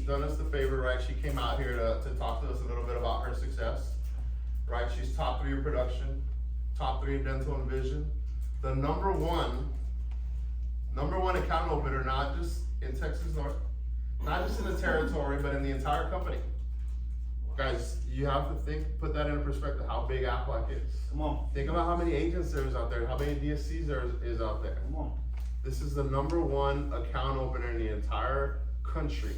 done us the favor, right? She came out here to talk to us a little bit about her success, right? She's top 3 in production, top 3 in dental and vision. The number one account opener, not just in Texas North, not just in the territory, but in the entire company. Guys, you have to put that into perspective, how big Aflac is. Come on. Think about how many agents there is out there, how many DSCs there is out there. Come on. This is the number 1 account opener in the entire country,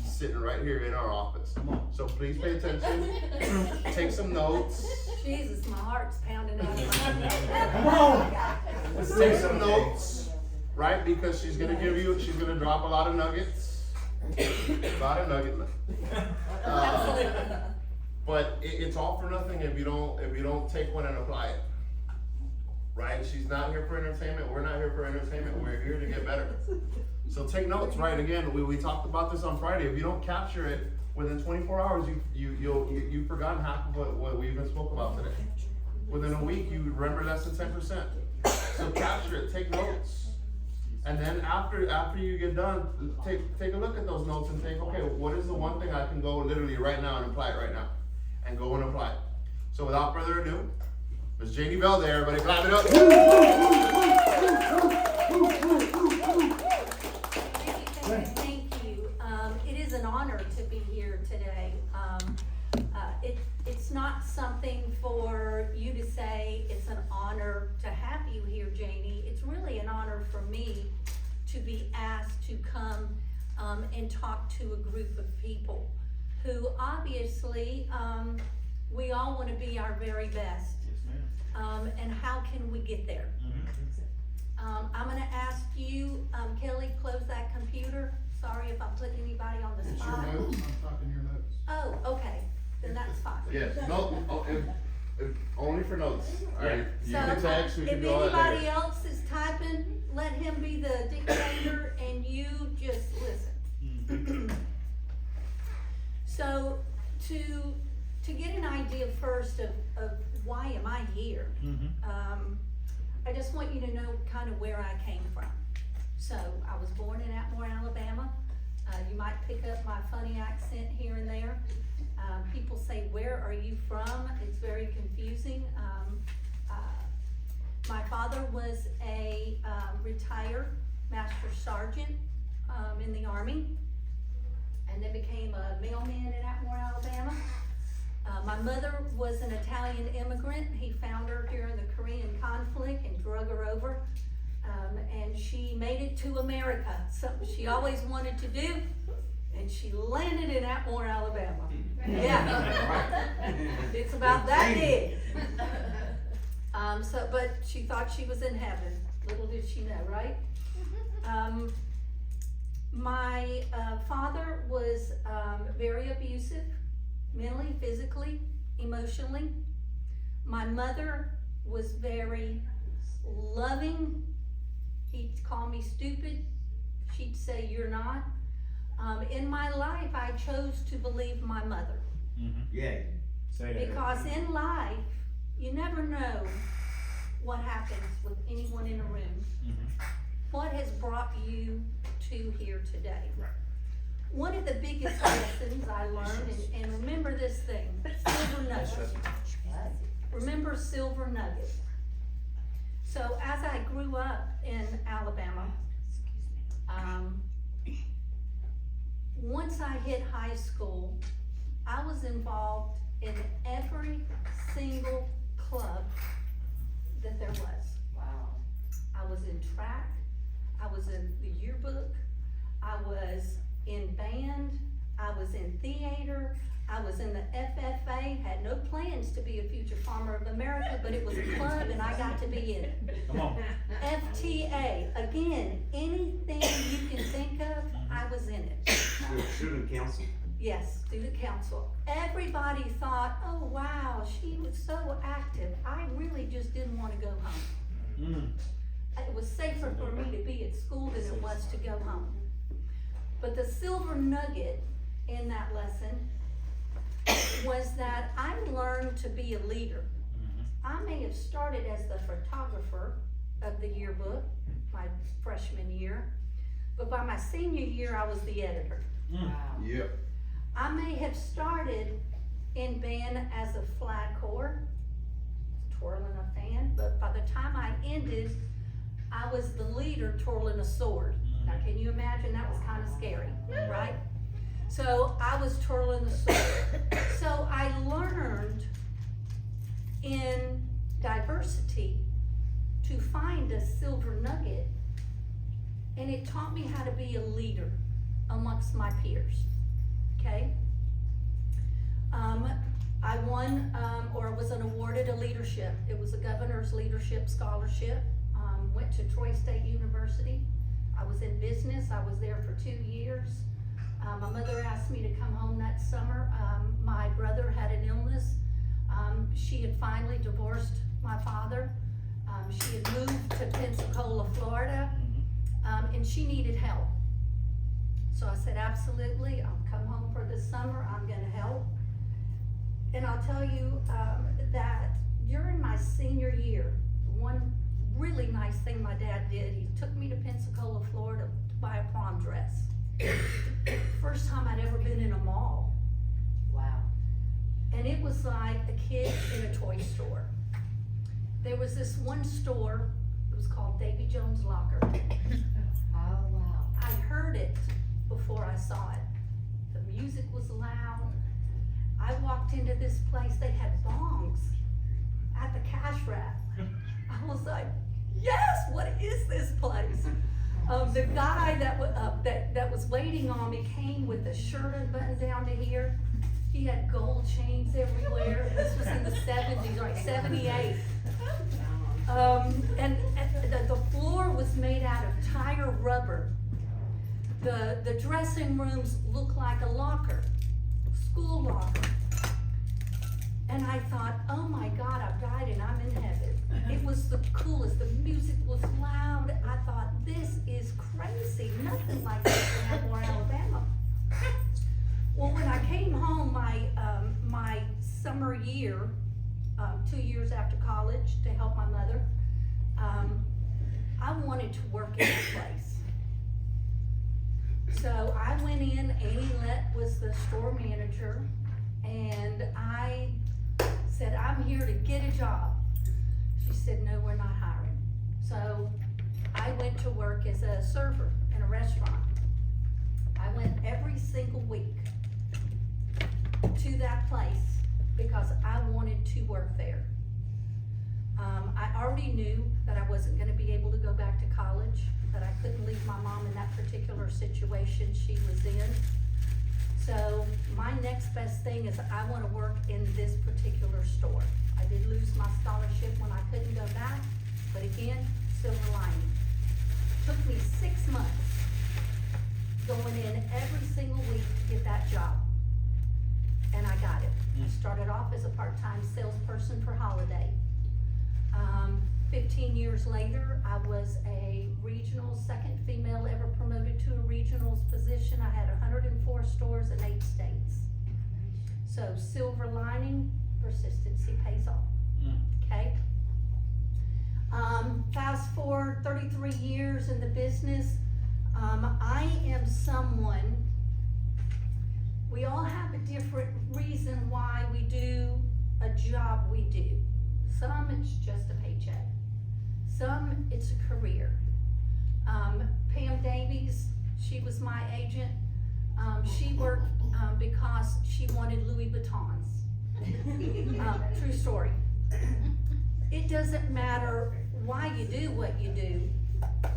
sitting right here in our office. Come on. So please pay attention, take some notes. Jesus, my heart's pounding out of my head. Come on. Let's take some notes, right? Because she's gonna drop a lot of nuggets. A lot of nuggets. But it's all for nothing if you don't take one and apply it. Right? She's not here for entertainment. We're not here for entertainment. We're here to get better. So take notes, right? Again, we talked about this on Friday. If you don't capture it within 24 hours, you've forgotten half of what we even spoke about today. Within a week, you remember less than 10%. So capture it, take notes. And then after you get done, take a look at those notes and think, okay, what is the one thing I can go literally right now and apply it right now? And go and apply it. So without further ado, Ms. Janie Velde, everybody clap it up. Thank you. It is an honor to be here today. It's not something for you to say it's an honor to have you here, Janie. It's really an honor for me to be asked to come and talk to a group of people who obviously we all want to be our very best. Yes, ma'am. And how can we get there? I'm gonna ask you, Kelly, close that computer. Sorry if I'm putting anybody on the It's your spot. notes, I'm talking your notes. Oh, okay, then that's fine. Yes, no, if only for notes. Alright, you So, can text, we can if do all that anybody later. else is typing, let him be the dictator and you just listen. So, to get an idea first of why am I here, I just want you to know kind of where I came from. So, I was born in Atmore, Alabama. You might pick up my funny accent here and there. People say, where are you from? It's very confusing. My father was a retired master sergeant in the Army, and then became a mailman in Atmore, Alabama. My mother was an Italian immigrant. He found her during the Korean conflict and drug her over. And she made it to America, something she always wanted to do, and she landed in Atmore, Alabama. Yeah, it's about that big. But she thought she was in heaven. Little did she know, right? My father was very abusive, mentally, physically, emotionally. My mother was very loving. He'd call me stupid. She'd say, you're not. In my life, I chose to believe my mother. Yeah. Say that. Because in life, you never know what happens with anyone in a room. What has brought you to here today? Right. One of the biggest lessons I learned, and remember this thing, silver nugget. Remember silver nugget. So as I grew up in Alabama, once I hit high school, I was involved in every single club that there was. Wow. I was in track, I was in the yearbook, I was in band, I was in theater, I was in the FFA, had no plans to be a future farmer of America, but it was a club and I got to be in it. Come on. FTA, again, anything you can think of, I was in it. Student council. Yes, student council. Everybody thought, oh wow, she was so active. I really just didn't want to go home. It was safer for me to be at school than it was to go home. But the silver nugget in that lesson was that I learned to be a leader. I may have started as the photographer of the yearbook my freshman year, but by my senior year, I was the editor. Wow. Yep. I may have started in band as a flag corps, twirling a fan, but by the time I ended, I was the leader twirling a sword. Now, can you imagine? That was kind of scary, right? So I was twirling the sword. So I learned in diversity to find a silver nugget, and it taught me how to be a leader amongst my peers, okay? I won, or was awarded a leadership. It was a governor's leadership scholarship. Went to Troy State University. I was in business. I was there for 2 years. My mother asked me to come home that summer. My brother had an illness. She had finally divorced my father. She had moved to Pensacola, Florida, and she needed help. So I said, absolutely, I'll come home for the summer, I'm gonna help. And I'll tell you that during my senior year, one really nice thing my dad did, he took me to Pensacola, Florida to buy a prom dress. First time I'd ever been in a mall. Wow. And it was like a kid in a toy store. There was this one store, it was called Davy Jones Locker. Oh, wow. I heard it before I saw it. The music was loud. I walked into this place, they had bongs at the cash wrap. I was like, yes, what is this place? The guy that was waiting on me came with a shirt unbuttoned down to here. He had gold chains everywhere. This was in the 70s, like 78. And the floor was made out of tire rubber. The dressing rooms looked like a locker, school locker. And I thought, oh my God, I've died and I'm in heaven. It was the coolest, the music was loud. I thought, this is crazy, nothing like this in Atmore, Alabama. Well, when I came home my summer year, 2 years after college to help my mother, I wanted to work in that place. So I went in, Annie Lett was the store manager, and I said, I'm here to get a job. She said, no, we're not hiring. So I went to work as a server in a restaurant. I went every single week to that place because I wanted to work there. I already knew that I wasn't gonna be able to go back to college, that I couldn't leave my mom in that particular situation she was in. So my next best thing is I wanna work in this particular store. I did lose my scholarship when I couldn't go back, but again, silver lining. Took me 6 months going in every single week to get that job. And I got it. I started off as a part-time salesperson for Holiday. 15 years later, I was a regional, second female ever promoted to a regionals position. I had 104 stores in 8 states. So silver lining, persistency pays off, okay? Fast forward 33 years in the business. I am someone, we all have a different reason why we do a job we do. Some it's just a paycheck. Some it's a career. Pam Davies, she was my agent. She worked because she wanted Louis Vuittons. True story. It doesn't matter why you do what you do.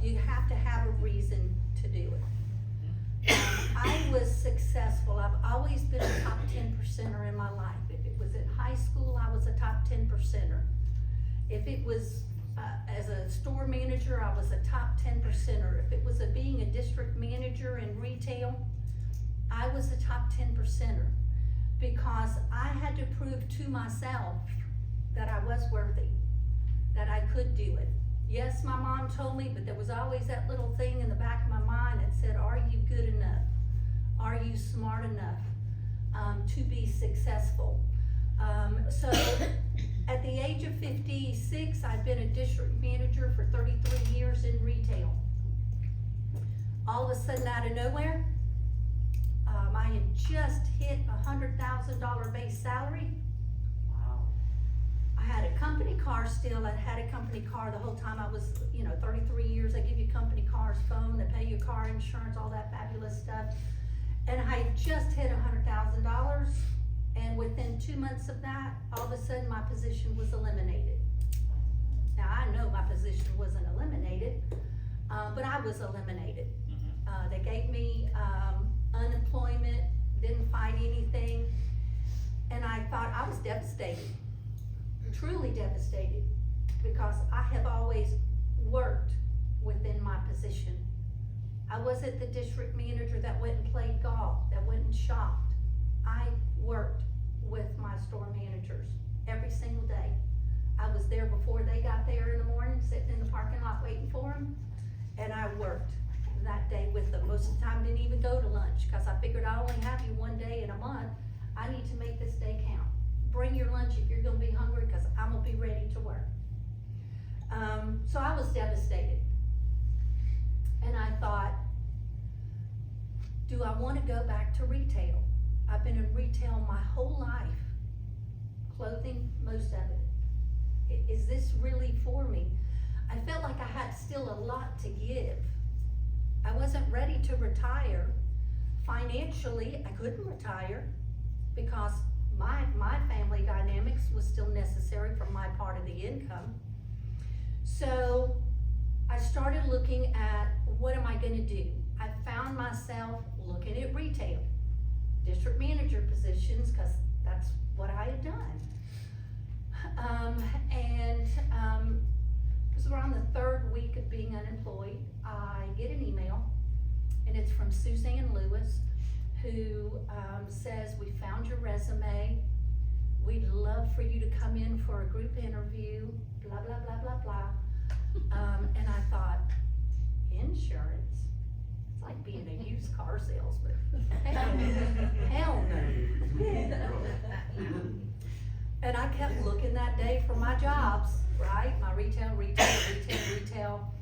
You have to have a reason to do it. I was successful. I've always been a top 10%er in my life. If it was in high school, I was a top 10%er. If it was as a store manager, I was a top 10%er. If it was being a district manager in retail, I was a top 10%er because I had to prove to myself that I was worthy, that I could do it. Yes, my mom told me, but there was always that little thing in the back of my mind that said, are you good enough? Are you smart enough to be successful? So at the age of 56, I've been a district manager for 33 years in retail. All of a sudden, out of nowhere, I had just hit $100,000 base salary. Wow. I had a company car still. I had a company car the whole time I was, 33 years. They give you company cars, phone, they pay you car insurance, all that fabulous stuff. And I just hit $100,000. And within 2 months of that, all of a sudden my position was eliminated. Now I know my position wasn't eliminated, but I was eliminated. They gave me, unemployment, didn't find anything. And I thought I was devastated, truly devastated, because I have always worked within my position. I wasn't the district manager that went and played golf, that went and shopped. I worked with my store managers every single day. I was there before they got there in the morning, sitting in the parking lot waiting for them, and I worked that day with them. Most of the time, didn't even go to lunch, cause I figured I only have you one day in a month. I need to make this day count. Bring your lunch if you're gonna be hungry, cause I'm gonna be ready to work. So I was devastated. And I thought, do I wanna go back to retail? I've been in retail my whole life. Clothing, most of it. Is this really for me? I felt like I had still a lot to give. I wasn't ready to retire. Financially, I couldn't retire because my family dynamics was still necessary for my part of the income. So I started looking at, what am I gonna do? I found myself looking at retail, district manager positions, cause that's what I had done. It was around the 3rd week of being unemployed, I get an email, and it's from Suzanne Lewis, who says, we found your resume, we'd love for you to come in for a group interview, blah, blah, blah, blah, blah. And I thought, insurance? It's like being a used car salesman. Hell no. And I kept looking that day for my jobs, right? My retail.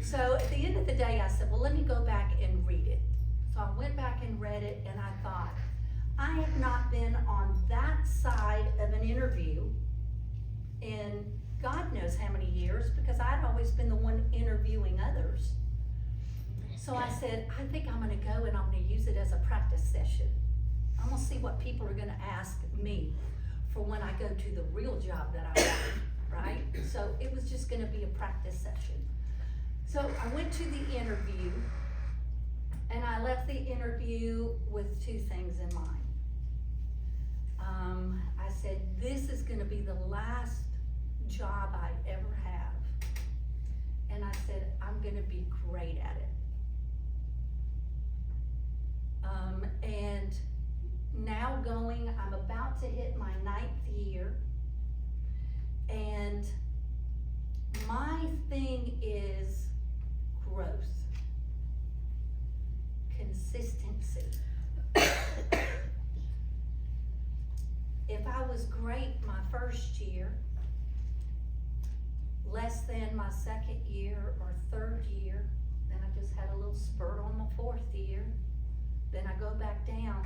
So at the end of the day, I said, well, let me go back and read it. So I went back and read it, and I thought, I have not been on that side of an interview in God knows how many years, because I'd always been the one interviewing others. So I said, I think I'm gonna go and I'm gonna use it as a practice session. I'm gonna see what people are gonna ask me for when I go to the real job that I want, right? So it was just gonna be a practice session. So I went to the interview, and I left the interview with 2 things in mind. I said, this is gonna be the last job I ever have. And I said, I'm gonna be great at it. And now I'm about to hit my 9th year, and my thing is growth, consistency. If I was great my first year, less than my 2nd year or 3rd year, then I just had a little spurt on my 4th year, then I go back down.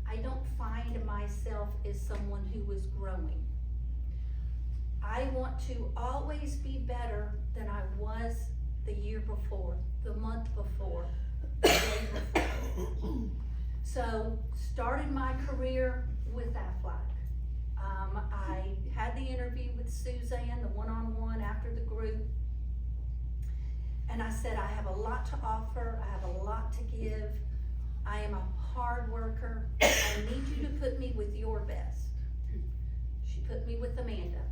I don't find myself as someone who is growing. I want to always be better than I was the year before, the month before, the day before. So, started my career with Aflac. I had the interview with Suzanne, the one-on-one after the group. And I said, I have a lot to offer, I have a lot to give. I am a hard worker. I need you to put me with your best. She put me with Amanda.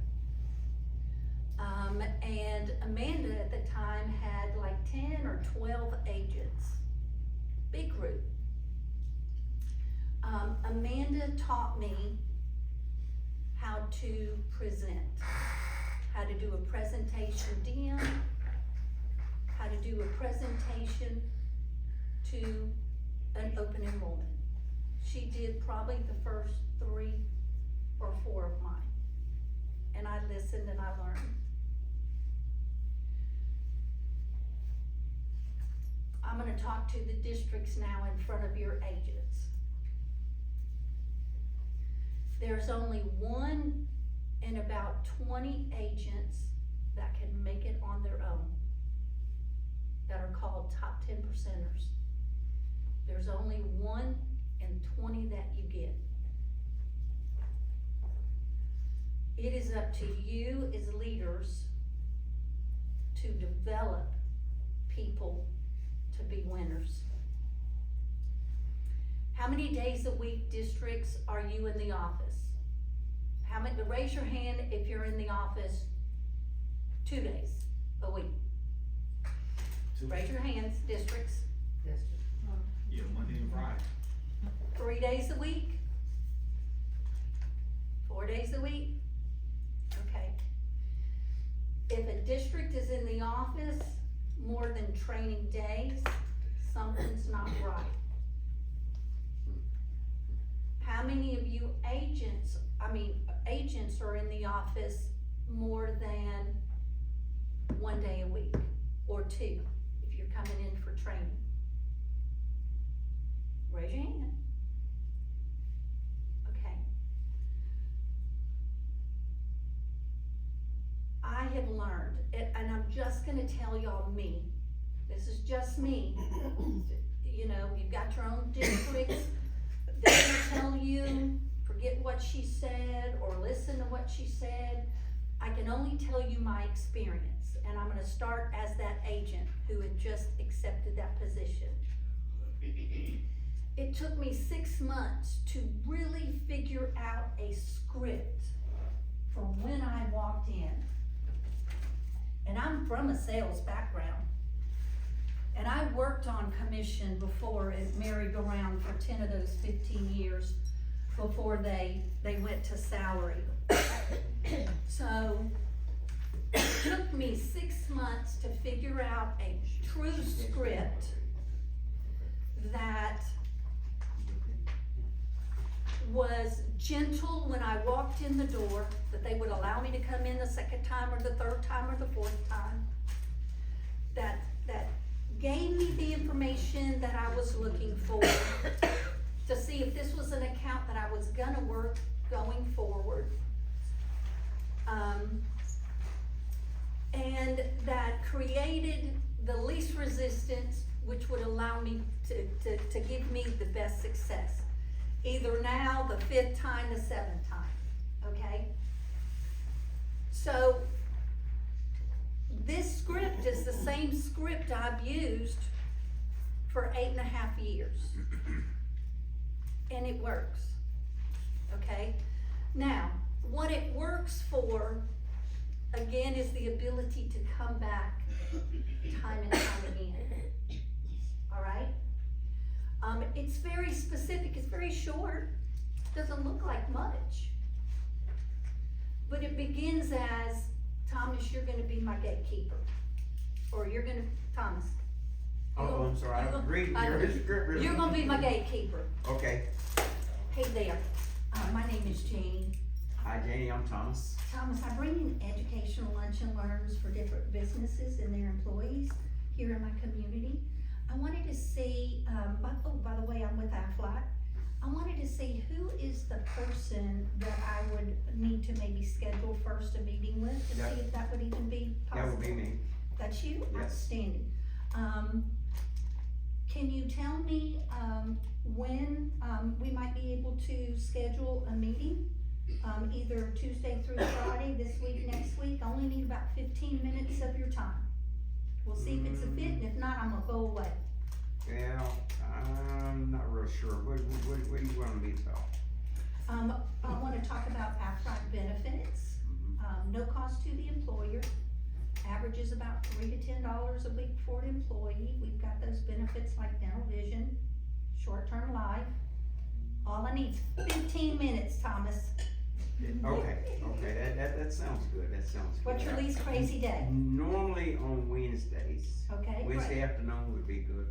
And Amanda at the time had like 10 or 12 agents. Big group. Amanda taught me how to present, how to do a presentation DM, how to do a presentation to an open enrollment. She did probably the first 3 or 4 of mine. And I listened and I learned. I'm gonna talk to the districts now in front of your agents. there's only 1 in about 20 agents that can make it on their own, that are called top 10 percenters. There's only 1 in 20 that you get. It is up to you as leaders to develop people to be winners. How many days a week, districts, are you in the office? How many, raise your hand if you're in the office 2 days a week. Raise your hands, districts. Yeah, Monday and Friday. 3 days a week? 4 days a week? Okay. If a district is in the office more than training days, something's not right. How many of you agents are in the office more than 1 day a week, or 2, if you're coming in for training? Raise your hand. Okay. I have learned, and I'm just gonna tell y'all me, this is just me. You know, you've got your own districts, they're gonna tell you, forget what she said, or listen to what she said. I can only tell you my experience, and I'm gonna start as that agent who had just accepted that position. It took me 6 months to really figure out a script from when I walked in. And I'm from a sales background. And I worked on commission before at merry-go-round for 10 of those 15 years before they went to salary. So it took me 6 months to figure out a true script that was gentle when I walked in the door, that they would allow me to come in the second time or the third time or the fourth time, that gave me the information that I was looking for to see if this was an account that I was gonna work going forward. And that created the least resistance, which would allow me to give me the best success. Either now, the 5th time, the 7th time, okay? So, this script is the same script I've used for 8.5 years. And it works, okay? Now, what it works for, again, is the ability to come back time and time again, all right? It's very specific, it's very short, doesn't look like much. But it begins as, Thomas, you're gonna be my gatekeeper. Or you're gonna, Thomas. Oh, I'm sorry, I read your script. You're gonna be my gatekeeper. Okay. Hey there, my name is Janie. Hi, Janie, I'm Thomas. Thomas, I bring in educational lunch and learns for different businesses and their employees here in my community. I wanted to see, by the way, I'm with Aflac. I wanted to see who is the person that I would need to maybe schedule first a meeting with to Yep. see if that would even be possible. That would be me. That's you? Yes. Outstanding. Can you tell me, when, we might be able to schedule a meeting? Either Tuesday through Friday, this week, next week? I only need about 15 minutes of your time. We'll see if it's a fit, and if not, I'm gonna go away. Yeah, I'm not real sure. What do you want me to talk? I wanna talk about Aflac benefits, no cost to the employer. Averages about $3 to $10 a week for an employee. We've got those benefits like dental vision, short-term life. All I need is 15 minutes, Thomas. Okay, that sounds good, that sounds good. What's your least crazy day? Normally on Wednesdays. Okay, Wednesday great. afternoon would be good.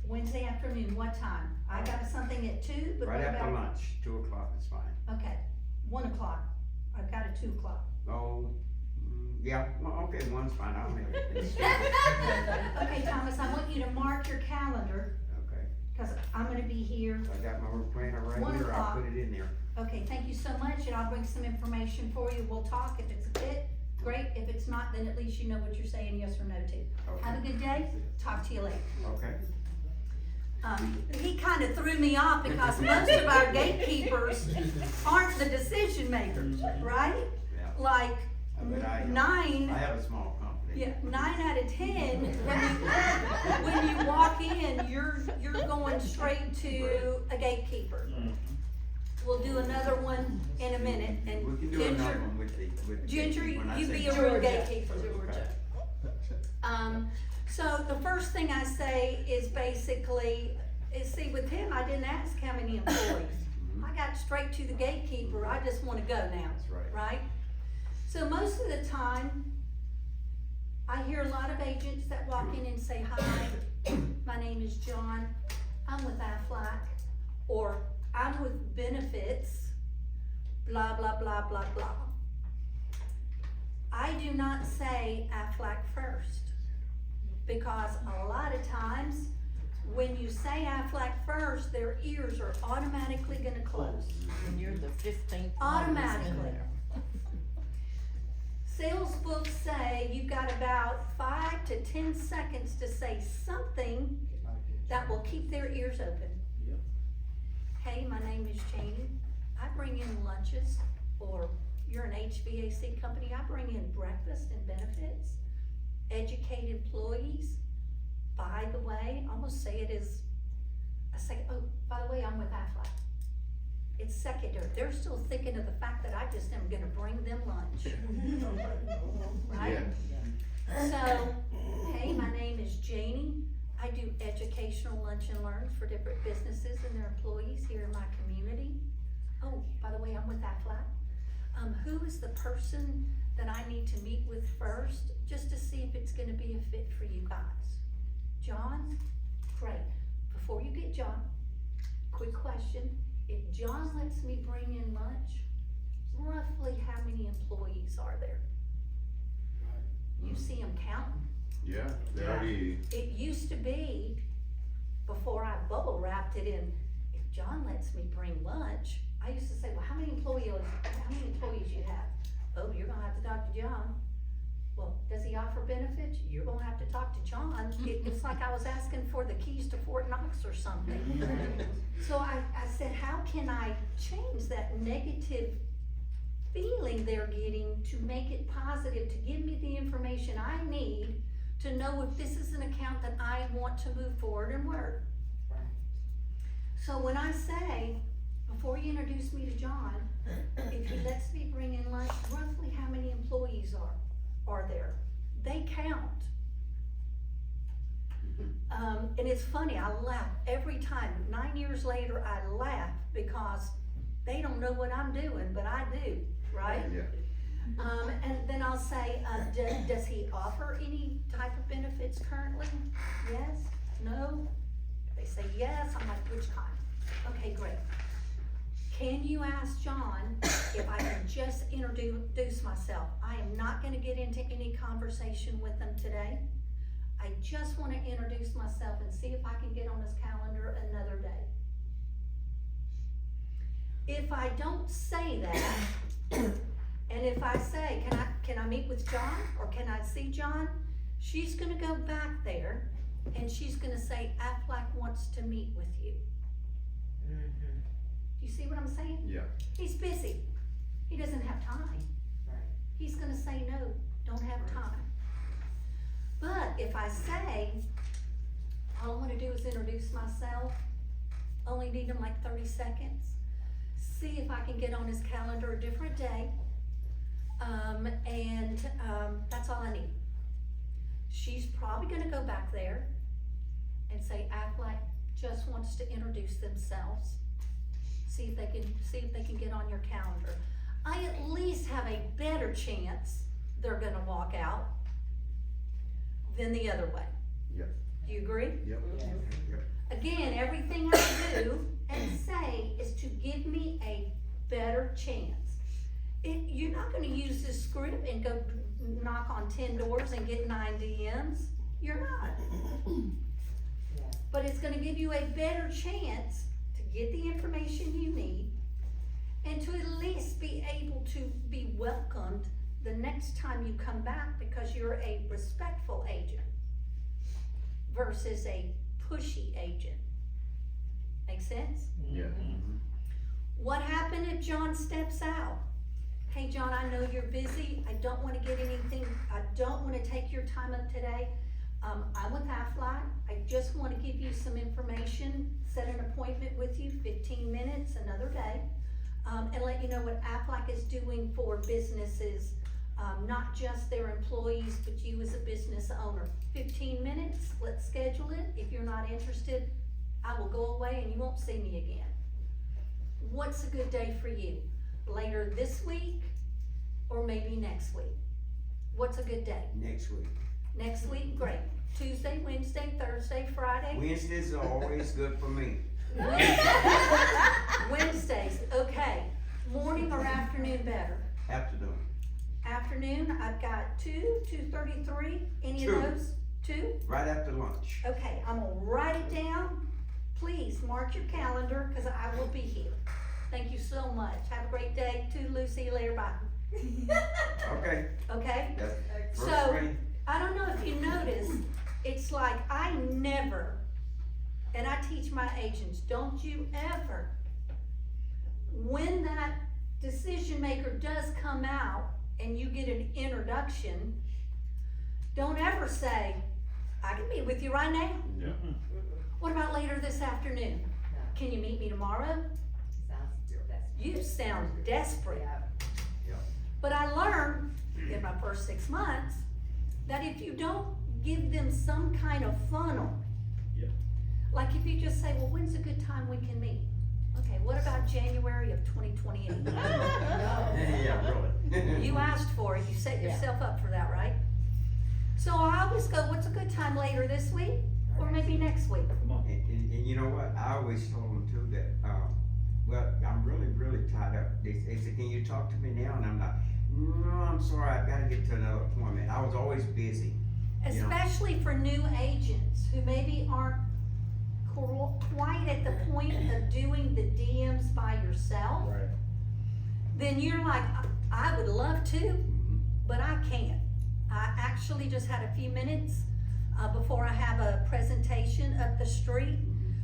Wednesday afternoon, what time? I got something at 2, but Right what after about? lunch, 2 o'clock is fine. Okay, 1 o'clock. I've got a 2 o'clock. Oh, yeah, well, okay, 1's fine, I'll have it. Okay, Thomas, I want you to mark your calendar, Okay, cause I'm gonna be here. I got my planner right 1 here, I'll o'clock. put it in there. Okay, thank you so much, and I'll bring some information for you, we'll talk, if it's a fit, great, if it's not, then at least you know what you're saying yes or no to. Have a good day, talk to you later. Okay. He kind of threw me off because most of our gatekeepers aren't the decision makers, right? Yeah. Like, But I nine, have a small company. yeah, 9 out of 10, when you walk in, you're going straight to a gatekeeper. We'll do another one in a minute, We and can do another Ginger, one with the. Ginger, when I you say be a Georgia. real gatekeeper. Okay. So the first thing I say is basically, see, with him, I didn't ask how many employees. I got straight to the gatekeeper, I just wanna go now. That's right. Right? So most of the time, I hear a lot of agents that walk in and say, hi, my name is John, I'm with Aflac, or I'm with benefits, blah, blah, blah, blah, blah. I do not say Aflac first, because a lot of times, when you say Aflac first, their ears are automatically gonna close. And you're the 15th. Automatically. Sales books say you've got about 5 to 10 seconds to say something that will keep their ears open. Hey, my name is Janie. I bring in lunches, or you're an HVAC company, I bring in breakfast and benefits, educate employees. By the way, almost say it is a second, oh, by the way, I'm with Aflac. It's secondary, they're still thinking of the fact that I just am gonna bring them lunch. Right? So, hey, my name is Janie. I do educational lunch and learns for different businesses and their employees here in my community. Oh, by the way, I'm with Aflac. Who is the person that I need to meet with first, just to see if it's gonna be a fit for you guys? John? Great. Before you get John, quick question. If John lets me bring in lunch, roughly how many employees are there? You see them counting. Yeah, they already, It used to be, before I bubble wrapped it in, if John lets me bring lunch, I used to say, well, how many employees you have? Oh, you're gonna have to talk to John. Well, does he offer benefits? You're gonna have to talk to John. It's like I was asking for the keys to Fort Knox or something. So I said, how can I change that negative feeling they're getting to make it positive, to give me the information I need to know if this is an account that I want to move forward and work. So when I say, before you introduce me to John, if he lets me bring in lunch, roughly how many employees are there? They count. And it's funny, I laugh every time. 9 years later, I laugh because they don't know what I'm doing, but I do, right? yeah. And then I'll say, does he offer any type of benefits currently? Yes? No? If they say yes, I'm like, which kind? Okay, great. Can you ask John if I can just introduce myself? I am not gonna get into any conversation with him today. I just wanna introduce myself and see if I can get on his calendar another day. If I don't say that, and if I say, can I meet with John, or can I see John? She's gonna go back there, and she's gonna say, Aflac wants to meet with you. Do you see what I'm saying? Yeah. He's busy. He doesn't have time. He's gonna say, no, don't have time. But if I say, all I wanna do is introduce myself, only need him like 30 seconds, see if I can get on his calendar a different day, that's all I need. She's probably gonna go back there and say, Aflac just wants to introduce themselves. See if they can get on your calendar. I at least have a better chance they're gonna walk out than the other way. Yeah. Do you agree? Yep. Yep. Again, everything I do and say is to give me a better chance. You're not gonna use this script and go knock on 10 doors and get 9 DMs. You're not. But it's gonna give you a better chance to get the information you need and welcomed the next time you come back because you're a respectful agent versus a pushy agent. Make sense? Yeah. What happened if John steps out? Hey, John, I know you're busy. I don't wanna I don't wanna take your time up today. I'm with Aflac. I just wanna give you some information, set an appointment with you, 15 minutes, another day, and let you know what Aflac is doing for businesses, not just their employees, but you as a business owner. 15 minutes, let's schedule it. If you're not interested, I will go away and you won't see me again. What's a good day for you? Later this week or maybe next week? What's a good day? Next week. Next week, great. Tuesday, Wednesday, Thursday, Friday? Wednesdays are always good for me. Wednesdays, okay. Morning or afternoon better? Afternoon. Afternoon, I've got 2:33, any Two. of those? 2? Right after lunch. Okay, I'm gonna write it down. Please mark your calendar, cause I will be here. Thank you so much. Have a great day. Toodaloo, see you later, bye. Okay, Okay? that's So- first thing. I don't know if you noticed, it's like I never, and I teach my agents, don't you ever, when that decision maker does come out and you get an introduction, don't ever say, I can meet with you right now. Yeah. What about later this afternoon? Can you meet me tomorrow? You sound desperate. Yeah. But I learned in my first 6 months that if you don't give them some kind of funnel, Yep. like if you just say, well, when's a good time we can meet? Okay, what about January of 2028? Yeah, really. You asked for it, you set yourself up for that, right? So I always go, what's a good time later this week, or maybe next week? Come on. And you know what, I always told them too that, well, I'm really tied up. They said, can you talk to me now? And I'm like, no, I'm sorry, I've gotta get to another appointment. I was always busy. Yeah. Especially for new agents who maybe aren't quite at the point of doing the DMs by yourself. Right. Then you're like, I would love to, Mhm. but I can't. I actually just had a few minutes before I have a presentation up the street.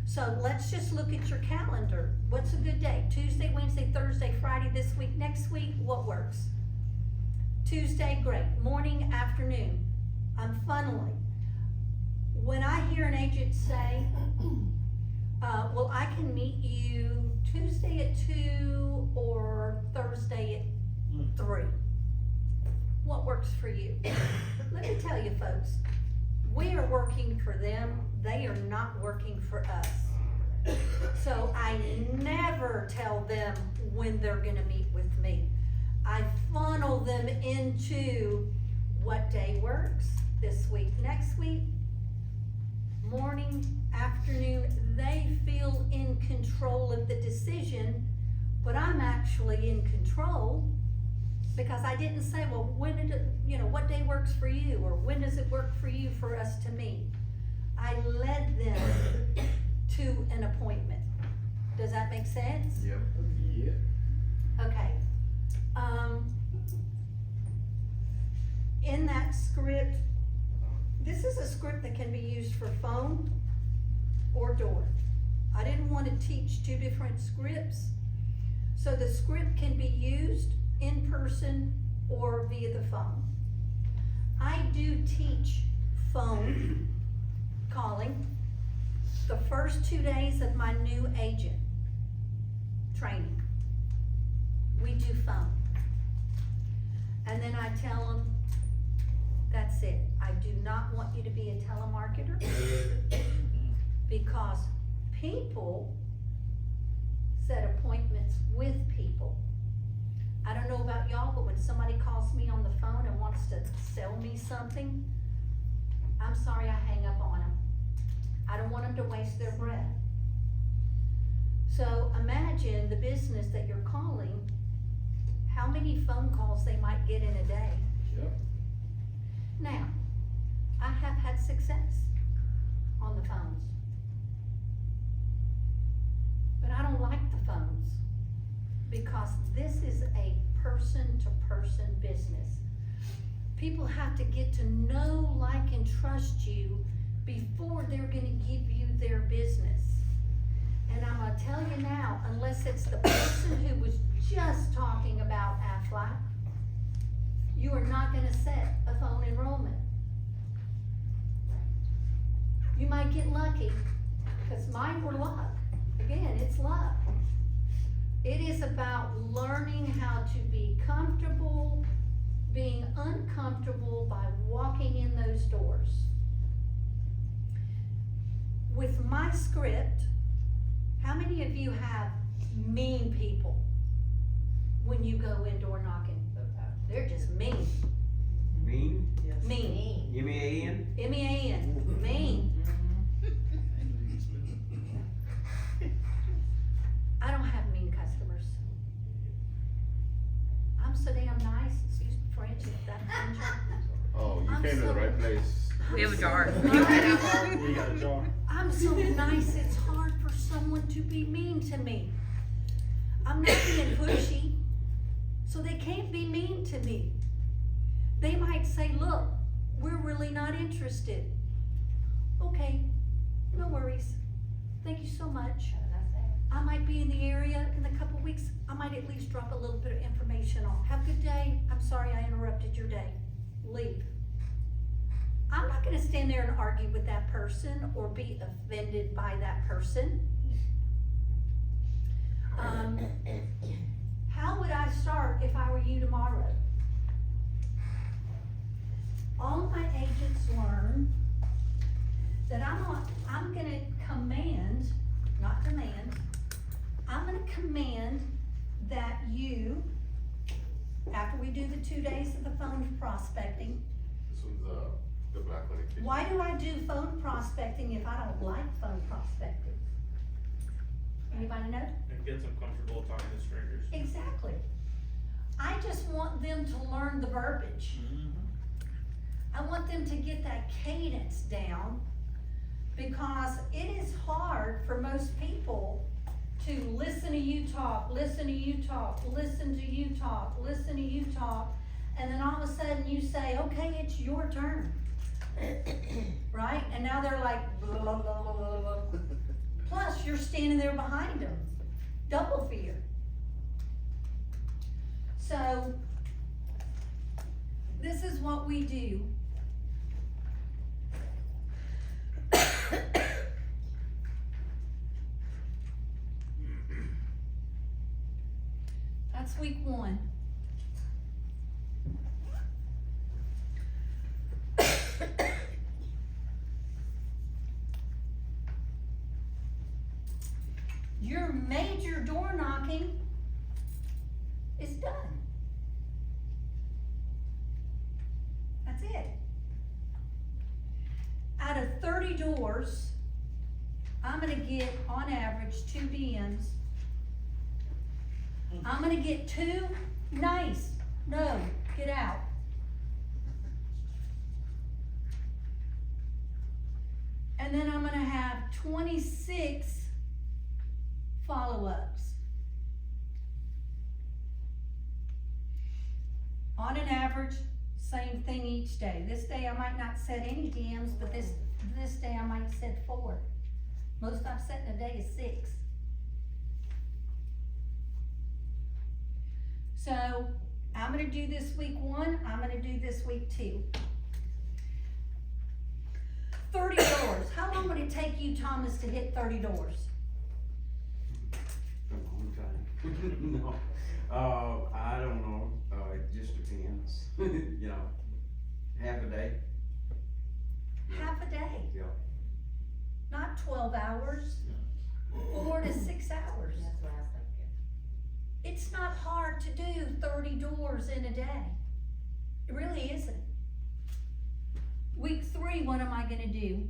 So let's just look at your calendar. What's a good day? Tuesday, Wednesday, Thursday, Friday this week, next week, what works? Tuesday, great. Morning, afternoon. I'm funneling. When I hear an agent say, well, I can meet you Tuesday at 2 or Thursday at 3. What works for you? Let me tell you folks, we are working for them, they are not working for us. So I never tell them when they're gonna meet with me. I funnel them into what day works, this week, next week, morning, afternoon. They feel in control of the decision, but I'm actually in control because I didn't say, well, when did it, what day works for you, or when does it work for you for us to meet? I led them to an appointment. Does that make sense? Yep. Yeah. Okay. In that script, this is a script that can be used for phone or door. I didn't want to teach 2 different scripts. So the script can be used in person or via the phone. I do teach phone calling the first 2 days of my new agent training. We do phone. And then I tell them, that's it. I do not want you to be a telemarketer because people set appointments with people. I don't know about y'all, but when somebody calls me on the phone and wants to sell me something, I'm sorry, I hang up on them. I don't want them to waste their breath. So imagine the business that you're calling, how many phone calls they might get in a day. Yep. Now, I have had success on the phones. But I don't like the phones because this is a person-to-person business. People have to get to know, like, and trust you before they're gonna give you their business. And I'm gonna tell you now, unless it's the person who was just talking about Aflac, you are not gonna set a phone enrollment. You might get lucky, cause mine were luck. Again, it's luck. It is about learning how to be comfortable, being uncomfortable by walking in those doors. With my script, how many of you have mean people when you go in door knocking? They're just mean. Mean? Mean. Give me an N? M-E-A-N. Mean. I don't have mean customers. I'm so damn nice, excuse me, French, if that's French. Oh, you I'm came to so- the right place. We have a jar. We got a jar. I'm so nice, it's hard for someone to be mean to me. I'm not being pushy, so they can't be mean to me. They might say, look, we're really not interested. Okay, no worries. Thank you so much. I might be in the area in a couple weeks. I might at least drop a little bit of information off. Have a good day. I'm sorry I interrupted your day. Leave. I'm not gonna stand there and argue with that person or be offended by that person. How would I start if I were you tomorrow? All my agents learn that I'm gonna command, not demand, I'm gonna command that you, after we do the 2 days of the phone prospecting, This one's, the black one. why do I do phone prospecting if I don't like phone prospecting? Anybody know? It gets them comfortable talking to strangers. Exactly. I just want them to learn the verbiage. I want them to get that cadence down, because it is hard for most people to listen to you talk, listen to you talk, listen to you talk, listen to you talk, and then all of a sudden you say, okay, it's your turn. Right? And now they're like, blah, blah, blah, blah, blah, blah. Plus, you're standing there behind them. Double fear. So, this is what we do. That's week 1. Your major door knocking is done. That's it. Out of 30 doors, I'm gonna get, on average, 2 DMs. I'm gonna get 2 nice, no, get out. And then I'm gonna have 26 follow-ups. On an average, same thing each day. This day I might not set any DMs, but this day I might set 4. Most I've set in a day is 6. So, I'm gonna do this week 1, I'm gonna do this week 2. 30 doors. How long would it take you, Thomas, to hit 30 doors? A long time. No, I don't know, it just depends, you know, half a day. Half a day, Yeah. not 12 hours, 4 to 6 hours. That's what I was thinking. It's not hard to do 30 doors in a day. It really isn't. Week 3, what am I gonna do?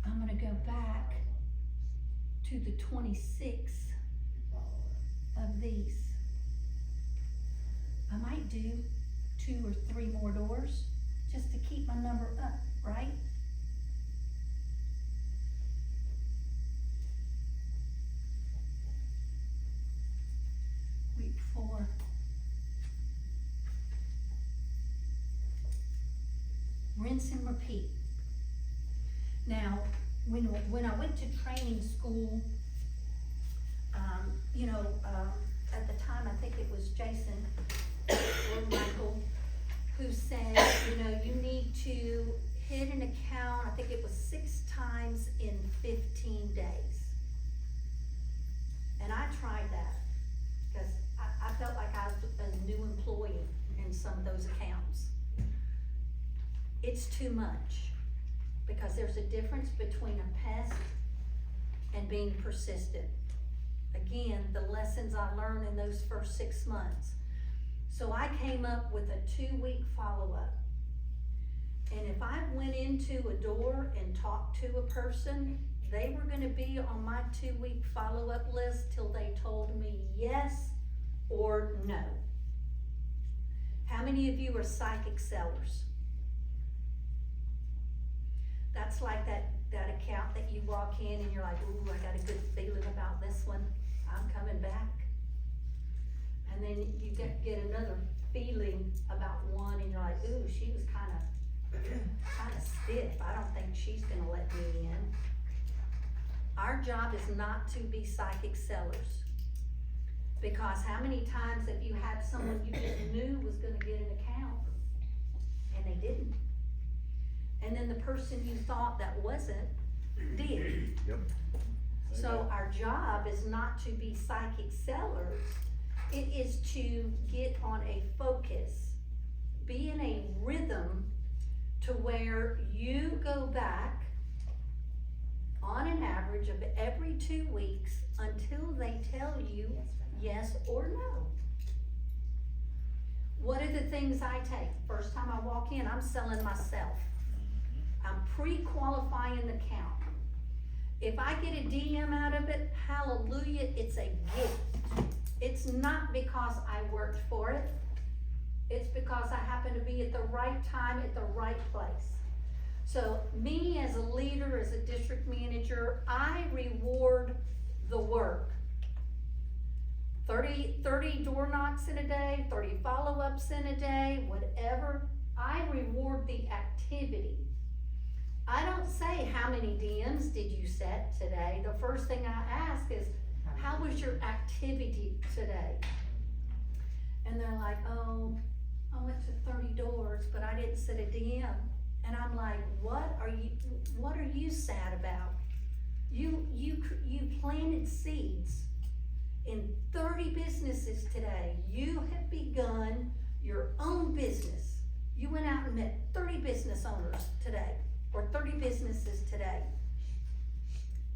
I'm gonna go back to the 26 of these. I might do 2 or 3 more doors just to keep my number up, right? for rinse and repeat. Now, when I went to training school, at the time, I think it was Jason or Michael, who said, you need to hit an account, I think it was 6 times in 15 days. And I tried that, because I felt like I was a new employee in some of those accounts. It's too much, because there's a difference between a pest and being persistent. Again, the lessons I learned in those first 6 months. So I came up with a 2-week follow-up. And if I went into a door and talked to a person, they were gonna be on my 2-week follow-up list till they told me yes or no. How many of you are psychic sellers? That's like that account that you walk in and you're like, ooh, I got a good feeling about this one. I'm coming back. And then you get another feeling about one and you're like, ooh, she was kind of stiff. I don't think she's gonna let me in. Our job is not to be psychic sellers. Because how many times have you had someone you just knew was gonna get an account and they didn't? And then the person you thought that wasn't, did. Yep. So our job is not to be psychic sellers. It is to get on a focus, be in a rhythm to where you go back on an average of every 2 weeks until they tell you yes or no. What are the things I take? First time I walk in, I'm selling myself. I'm pre-qualifying the count. If I get a DM out of it, hallelujah, it's a gift. It's not because I worked for it. It's because I happen to be at the right time, at the right place. So me as a leader, as a district manager, I reward the work. 30 door knocks in a day, 30 follow-ups in a day, whatever. I reward the activity. I don't say, how many DMs did you set today? The first thing I ask is, how was your activity today? And they're like, oh, I went to 30 doors, but I didn't set a DM. And I'm like, what are you sad about? You planted seeds in 30 businesses today. You have begun your own business. You went out and met 30 business owners today, or 30 businesses today.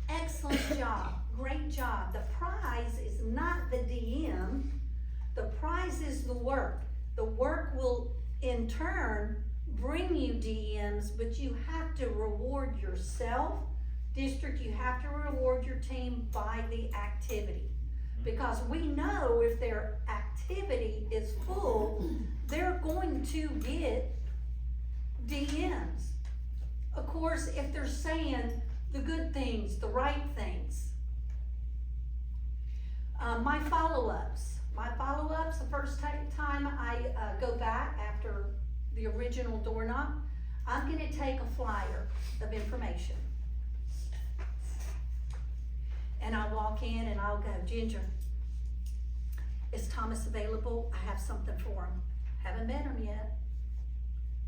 Excellent job, great job. The prize is not the DM, the prize is the work. The work will in turn bring you DMs, but you have to reward yourself. District, you have to reward your team by the activity. Because we know if their activity is full, they're going to get DMs. Of course, if they're saying the good things, the right things. My follow-ups, the first time I go back after the original door knock, I'm gonna take a flyer of information. And I walk in and I'll go, Ginger, is Thomas available? I have something for him. Haven't met him yet.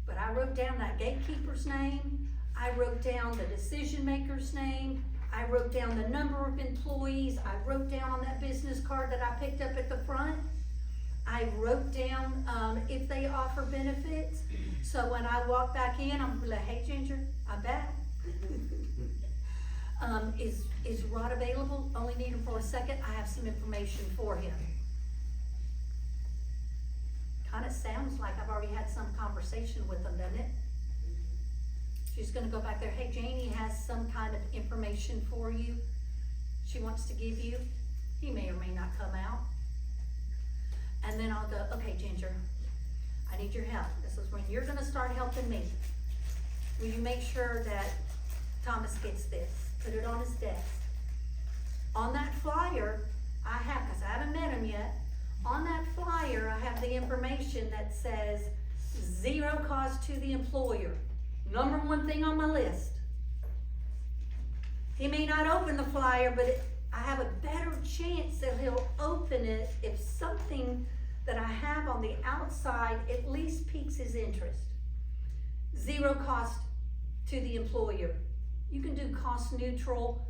But I wrote down that gatekeeper's name. I wrote down the decision maker's name. I wrote down the number of employees. I wrote down on that business card that I picked up at the front. I wrote down if they offer benefits. So when I walk back in, I'm like, hey Ginger, I'm back. Is Rod available? Only need him for a second. I have some information for him. Kind of sounds like I've already had some conversation with them, doesn't it? She's gonna go back there, hey, Janie has some kind of information for you she wants to give you. He may or may not come out. And then I'll go, okay, Ginger, I need your help. This is when you're gonna start helping me. Will you make sure that Thomas gets this? Put it on his desk. On that flyer, I have, because I haven't met him yet, On that flyer, I have the information that says 0 cost to the employer. Number one thing on my list. He may not open the flyer, but I have a better chance that he'll open it if something that I have on the outside at least piques his interest. 0 cost to the employer. You can do cost neutral,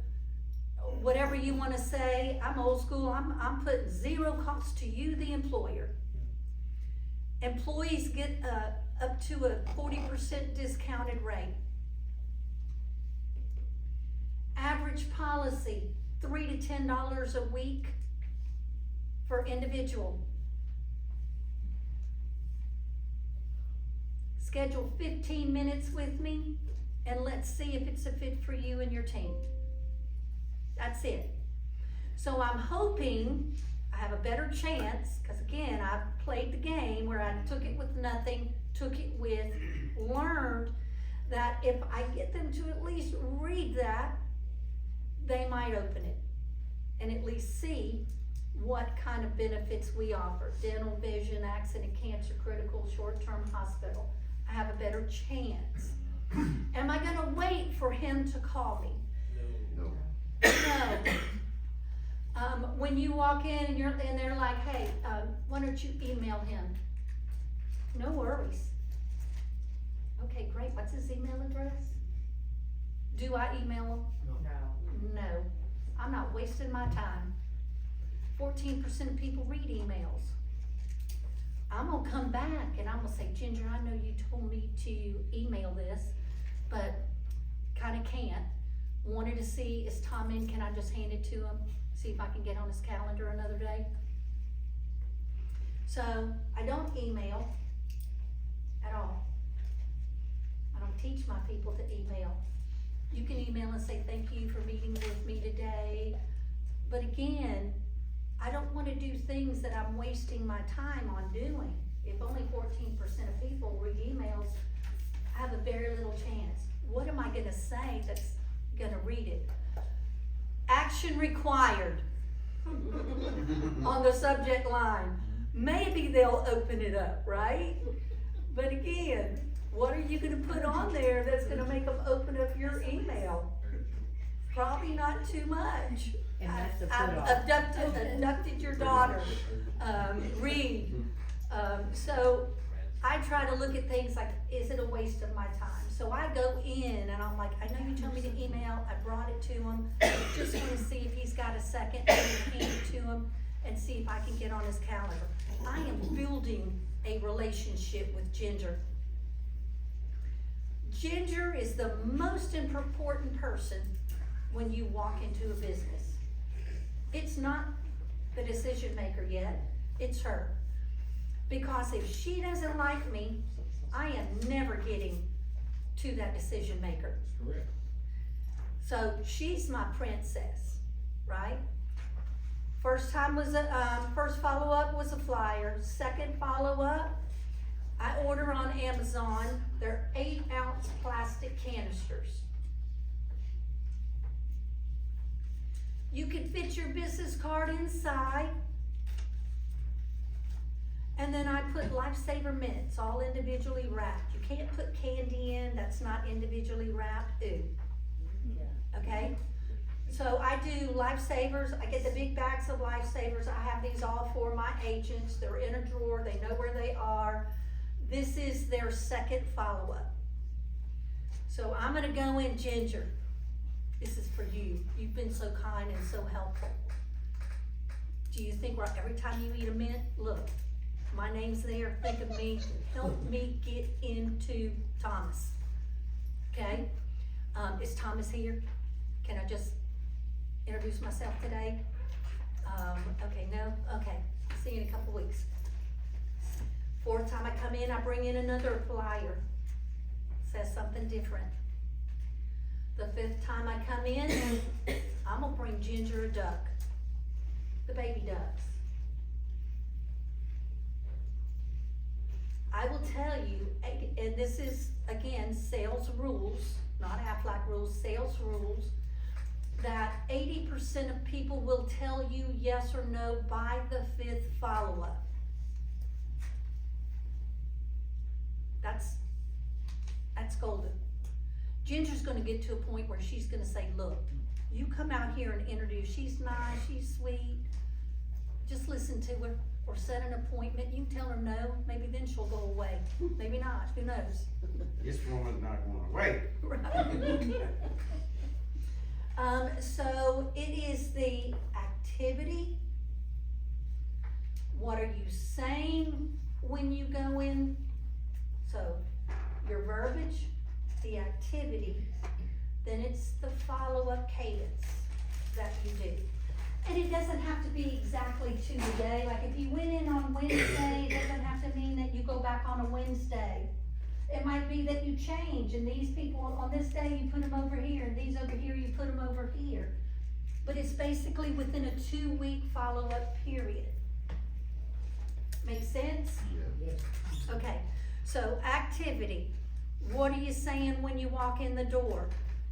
whatever you wanna say. I'm old school, I'm putting 0 cost to you, the employer. Employees get up to a 40% discounted rate. Average policy, $3 to $10 a week for individual. Schedule 15 minutes with me and let's see if it's a fit for you and your team. That's it. So I'm hoping I have a better chance, because again, I've played the game where I took it with nothing, took it with, learned that if I get them to at least read that, they might open it and at least see what kind of benefits we offer. Dental, vision, accident, cancer, critical, short-term hospital. I have a better chance. Am I gonna wait for him to call me? No. No. When you walk in and they're like, hey, why don't you email him? No worries. Okay, great, what's his email address? Do I email him? No. No, I'm not wasting my time. 14% of people read emails. I'm gonna come back and I'm gonna say, Ginger, I know you told me to email this, but kinda can't. Wanted to see, is Tom in, can I just hand it to him? See if I can get on his calendar another day. So, I don't email at all. I don't teach my people to email. You can email and say, thank you for meeting with me today. But again, I don't wanna do things that I'm wasting my time on doing. If only 14% of people read emails, I have a very little chance. What am I gonna say that's gonna read it? Action required on the subject line. Maybe they'll open it up, right? But again, what are you gonna put on there that's gonna make them open up your email? Probably not too much. And that's a I've put-off. abducted your daughter, Reed. So I try to look at things like, is it a waste of my time? So I go in and I'm like, I know you told me to email, I brought it to him, just wanna see if he's got a second, and hand it to him and see if I can get on his calendar. I am building a relationship with Ginger. Ginger is the most important person when you walk into a business. It's not the decision maker yet, it's her. Because if she doesn't like me, I am never getting to that decision maker. Correct. So she's my princess, right? First follow-up was a flyer. Second follow-up, I order on Amazon. They're 8-ounce plastic canisters. You can fit your business card inside. And then I put Lifesaver mints, all individually wrapped. You can't put candy in that's not individually wrapped. Ooh. Yeah. Okay? So I do Lifesavers. I get the big bags of Lifesavers. I have these all for my agents. They're in a drawer. They know where they are. This is their second follow-up. So I'm gonna go in, Ginger. This is for you. You've been so kind and so helpful. Do you think every time you eat a mint, look, my name's there, think of me, help me get into Thomas, okay? Is Thomas here? Can I just introduce myself today? Okay, no, okay, see you in a couple weeks. Fourth time I come in, I bring in another flyer, says something different. The fifth time I come in, I'm gonna bring Ginger a duck, the baby ducks. I will tell you, and this is, again, sales rules, not Aflac rules, sales rules. that 80% of people will tell you yes or no by the 5th follow-up. That's golden. Ginger's gonna get to a point where she's gonna say, look, you come out here and introduce, she's nice, she's sweet, just listen to her, or set an appointment, you can tell her no, maybe then she'll go away, maybe not, who knows? This woman's not going away. Right. So it is the activity. What are you saying when you go in? So your verbiage, the activity, then it's the follow-up cadence that you do. And it doesn't have to be exactly to the day. Like if you went in on Wednesday, it doesn't have to mean that you go back on a Wednesday. It might be that you change, and these people, on this day, you put them over here, and these over here, you put them over here. But it's basically within a 2-week follow-up period. Make sense? Yes. Okay, so activity. What are you saying when you walk in the door?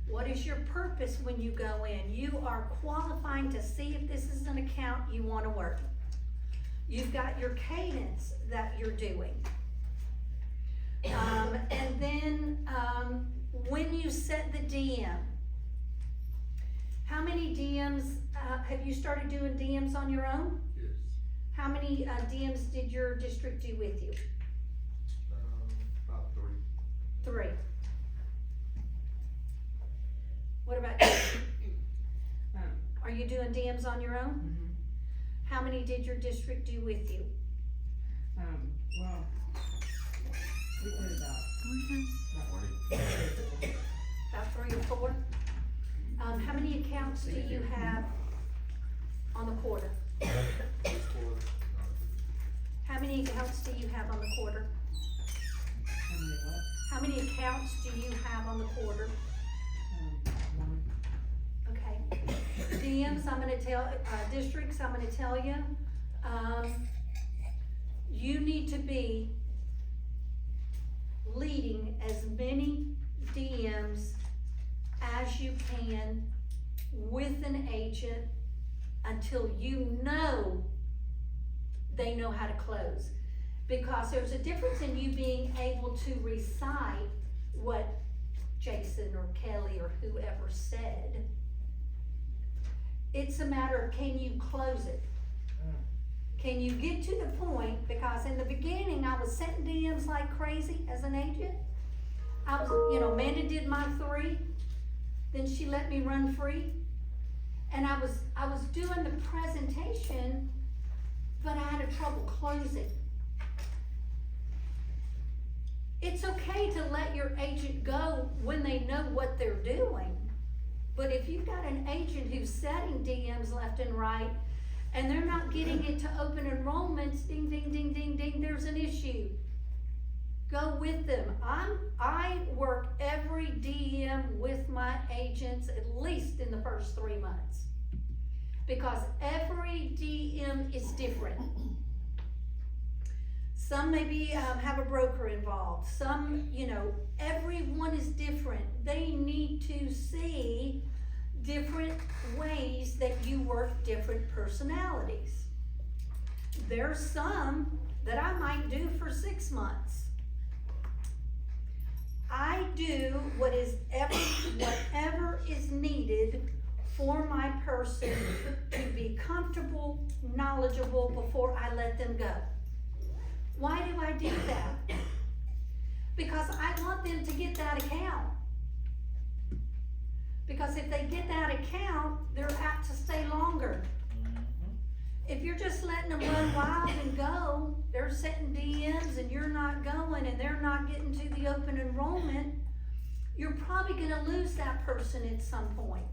What is your purpose when you go in? You are qualifying to see if this is an account you want to work. You've got your cadence that you're doing. And then when you set the DM, how many DMs, have you started doing DMs on your own? Yes. How many DMs did your district do with you? About 3. 3. What about you? Are you doing DMs on your own? How many did your district do with you? Well, we did About 3 or 4? How many accounts do you have on the quarter? How many accounts do you have on the quarter? How many accounts do you have on the quarter? Okay. DMs, I'm gonna tell, districts, I'm gonna tell you, you need to be leading as many DMs as you can with an agent until you know they know how to close. Because there's a difference in you being able to recite what Jason or Kelly or whoever said. It's a matter of, can you close it? Can you get to the point, because in the beginning I was sending DMs like crazy as an agent. I was, Amanda did my 3, then she let me run free. And I was doing the presentation, but I had trouble closing. It's okay to let your agent go when they know what they're doing. But if you've got an agent who's setting DMs left and right, and they're not getting it to open enrollments, ding, ding, ding, ding, ding, there's an issue. Go with them. I work every DM with my agents at least in the first 3 months. Because every DM is different. Some maybe have a broker involved. Some, everyone is different. They need to see different ways that you work different personalities. There's some that I might do for 6 months. I do whatever is needed for my person to be comfortable, knowledgeable before I let them go. Why do I do that? Because I want them to get that account. Because if they get that account, they're apt to stay longer. If you're just letting them run wild and go, they're setting DMs and you're not going and they're not getting to the open enrollment, you're probably gonna lose that person at some point.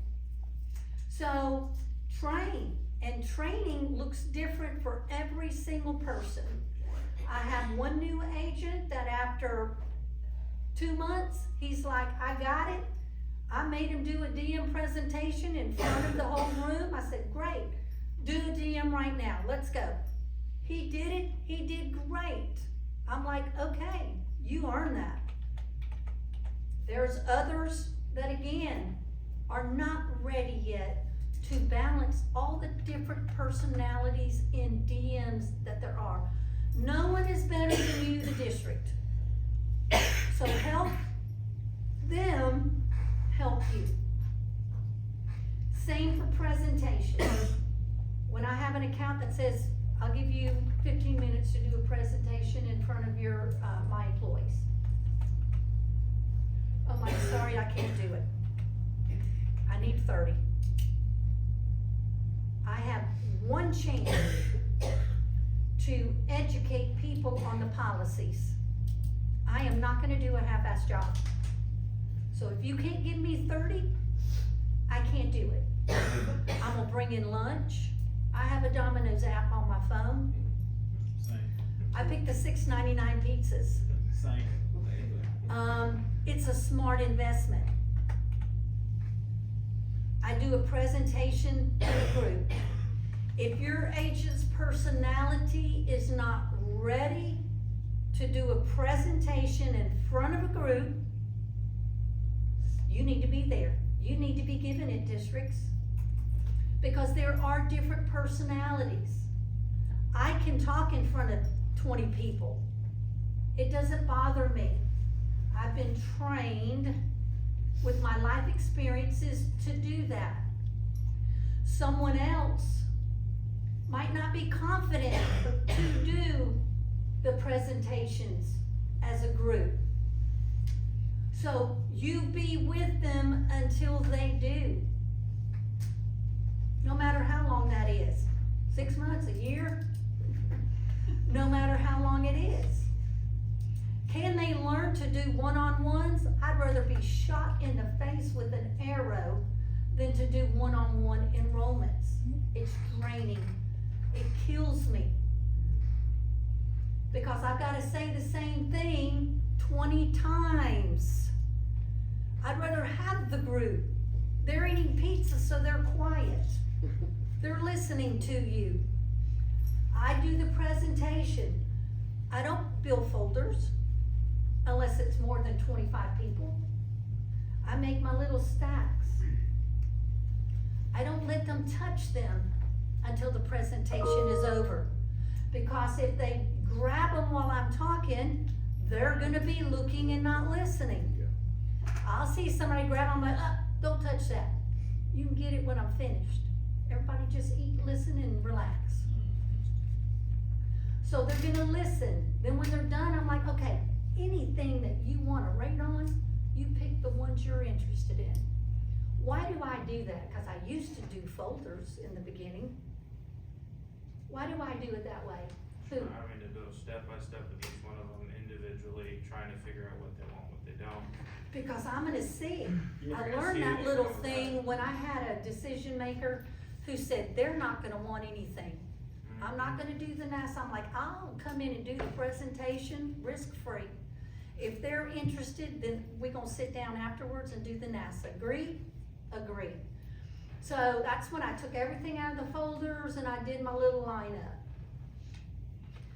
So train, and training looks different for every single person. I have one new agent that after 2 months, he's like, I got it. I made him do a DM presentation in front of the whole room. I said, great, do a DM right now, let's go. He did it, he did great. I'm like, okay, you earned that. There's others that again, are not ready yet to balance all the different personalities in DMs that there are. No one is better than you, the district. So help them help you. Same for presentation. When I have an account that says, I'll give you 15 minutes to do a presentation in front of your, my employees. I'm like, sorry, I can't do it. I need 30. I have one chance to educate people on the policies. I am not gonna do a half-assed job. So if you can't give me 30, I can't do it. I'm gonna bring in lunch. I have a Domino's app on my phone. Same. I picked the $6.99 pizzas. Same. It's a smart investment. I do a presentation to the group. If your agent's personality is not ready to do a presentation in front of a group, you need to be there. You need to be given it, districts. Because there are different personalities. I can talk in front of 20 people. It doesn't bother me. I've been trained with my life experiences to do that. Someone else might not be confident to do the presentations as a group. So you be with them until they do. No matter how long that is, 6 months, a year, no matter how long it is. Can they learn to do one-on-ones? I'd rather be shot in the face with an arrow than to do one-on-one enrollments. It's draining. It kills me. Because I've gotta say the same thing 20 times. I'd rather have the group. They're eating pizza, so they're quiet. They're listening to you. I do the presentation. I don't bill folders unless it's more than 25 people. I make my little stacks. I don't let them touch them until the presentation is over. Because if they grab them while I'm talking, they're gonna be looking and not listening. I'll see somebody grab them, I'm like, don't touch that. You can get it when I'm finished. Everybody just eat, listen, and relax. So they're gonna listen. Then when they're done, I'm like, okay, anything that you wanna rate on, you pick the ones you're interested in. Why do I do that? Because I used to do folders in the beginning. Why do I do it that way? Who? Having to go step by step with each one of them individually, trying to figure out what they want, what they don't. Because I'm gonna see. You're I gonna learned see that it little go thing back. when I had a decision maker who said they're not gonna want anything. I'm not gonna do the NASA. I'm like, I'll come in and do the presentation risk-free. If they're interested, then we're gonna sit down afterwards and do the NASA. Agree? Agree. So that's when I took everything out of the folders and I did my little lineup.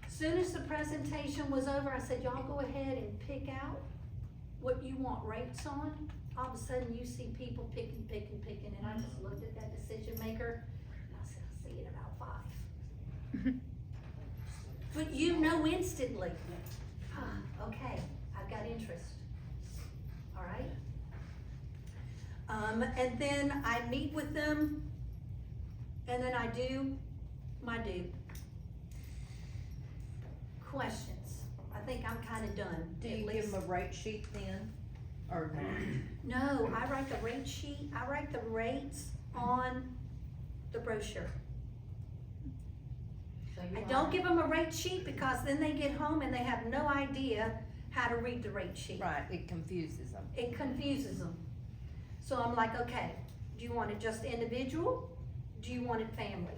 Soon as the presentation was over, I said, y'all go ahead and pick out what you want rates on. All of a sudden you see people picking, and I just looked at that decision maker and I said, I see it about 5. But you know instantly, okay, I've got interest, all right? And then I meet with them, and then I do my due. Questions, I think I'm kinda done. Do at you give least. them a rate sheet then, or not? No, I write the rate sheet, I write the rates on the brochure. So you I want- don't give them a rate sheet because then they get home and they have no idea how to read the rate sheet. Right, it confuses them. It confuses them. So I'm like, okay, do you want it just individual? Do you want it family?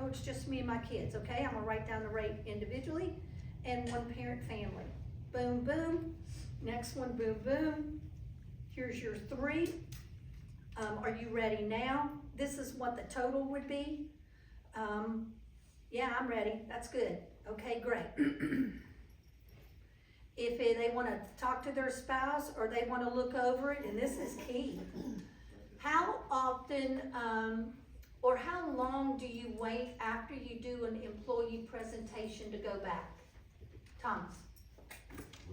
Oh, it's just me and my kids, okay, I'm gonna write down the rate individually and one parent family. Boom, boom, next one, boom, boom. Here's your 3. Are you ready now? This is what the total would be. Yeah, I'm ready, that's good, okay, great. If they wanna talk to their spouse or they wanna look over it, and this is key, How often, or how long do you wait after you do an employee presentation to go back? Thomas?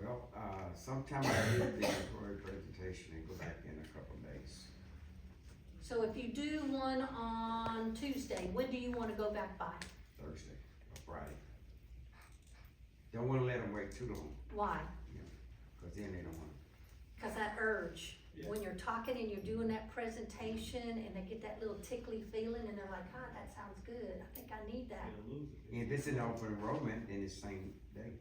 Well, sometime I do the employee presentation and go back in a couple of days. So if you do one on Tuesday, when do you wanna go back by? Thursday or Friday. Don't wanna let them wait too long, Why? cause then they don't wanna. Cause that urge, when you're talking and you're doing that presentation and they get that little tickly feeling and they're like, ah, that sounds good, I think I need that. If it's an open enrollment, then it's same day.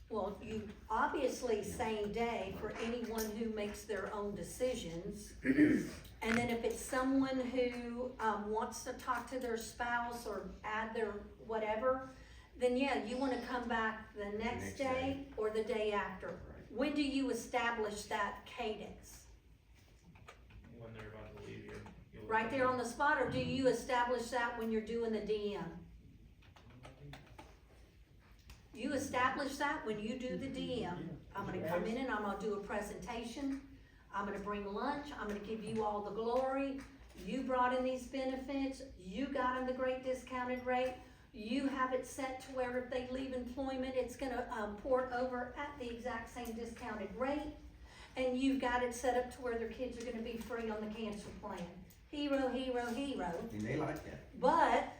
Well, you, obviously same day for anyone who makes their own decisions. And then if it's someone who, wants to talk to their spouse or add their whatever, then yeah, you wanna come back the next Next day day. or the day after. Right. When do you establish that cadence? When they're about to leave you. you'll- Right there on the spot, or do you establish that when you're doing the DM? You establish that when you do the DM. I'm gonna come in and I'm gonna do a presentation, I'm gonna bring lunch, I'm gonna give you all the glory. You brought in these benefits, you got them the great discounted rate, you have it set to where if they leave employment, it's gonna, port over at the exact same discounted rate. And you've got it set up to where their kids are gonna be free on the cancer plan. Hero, hero, hero. And they like that. But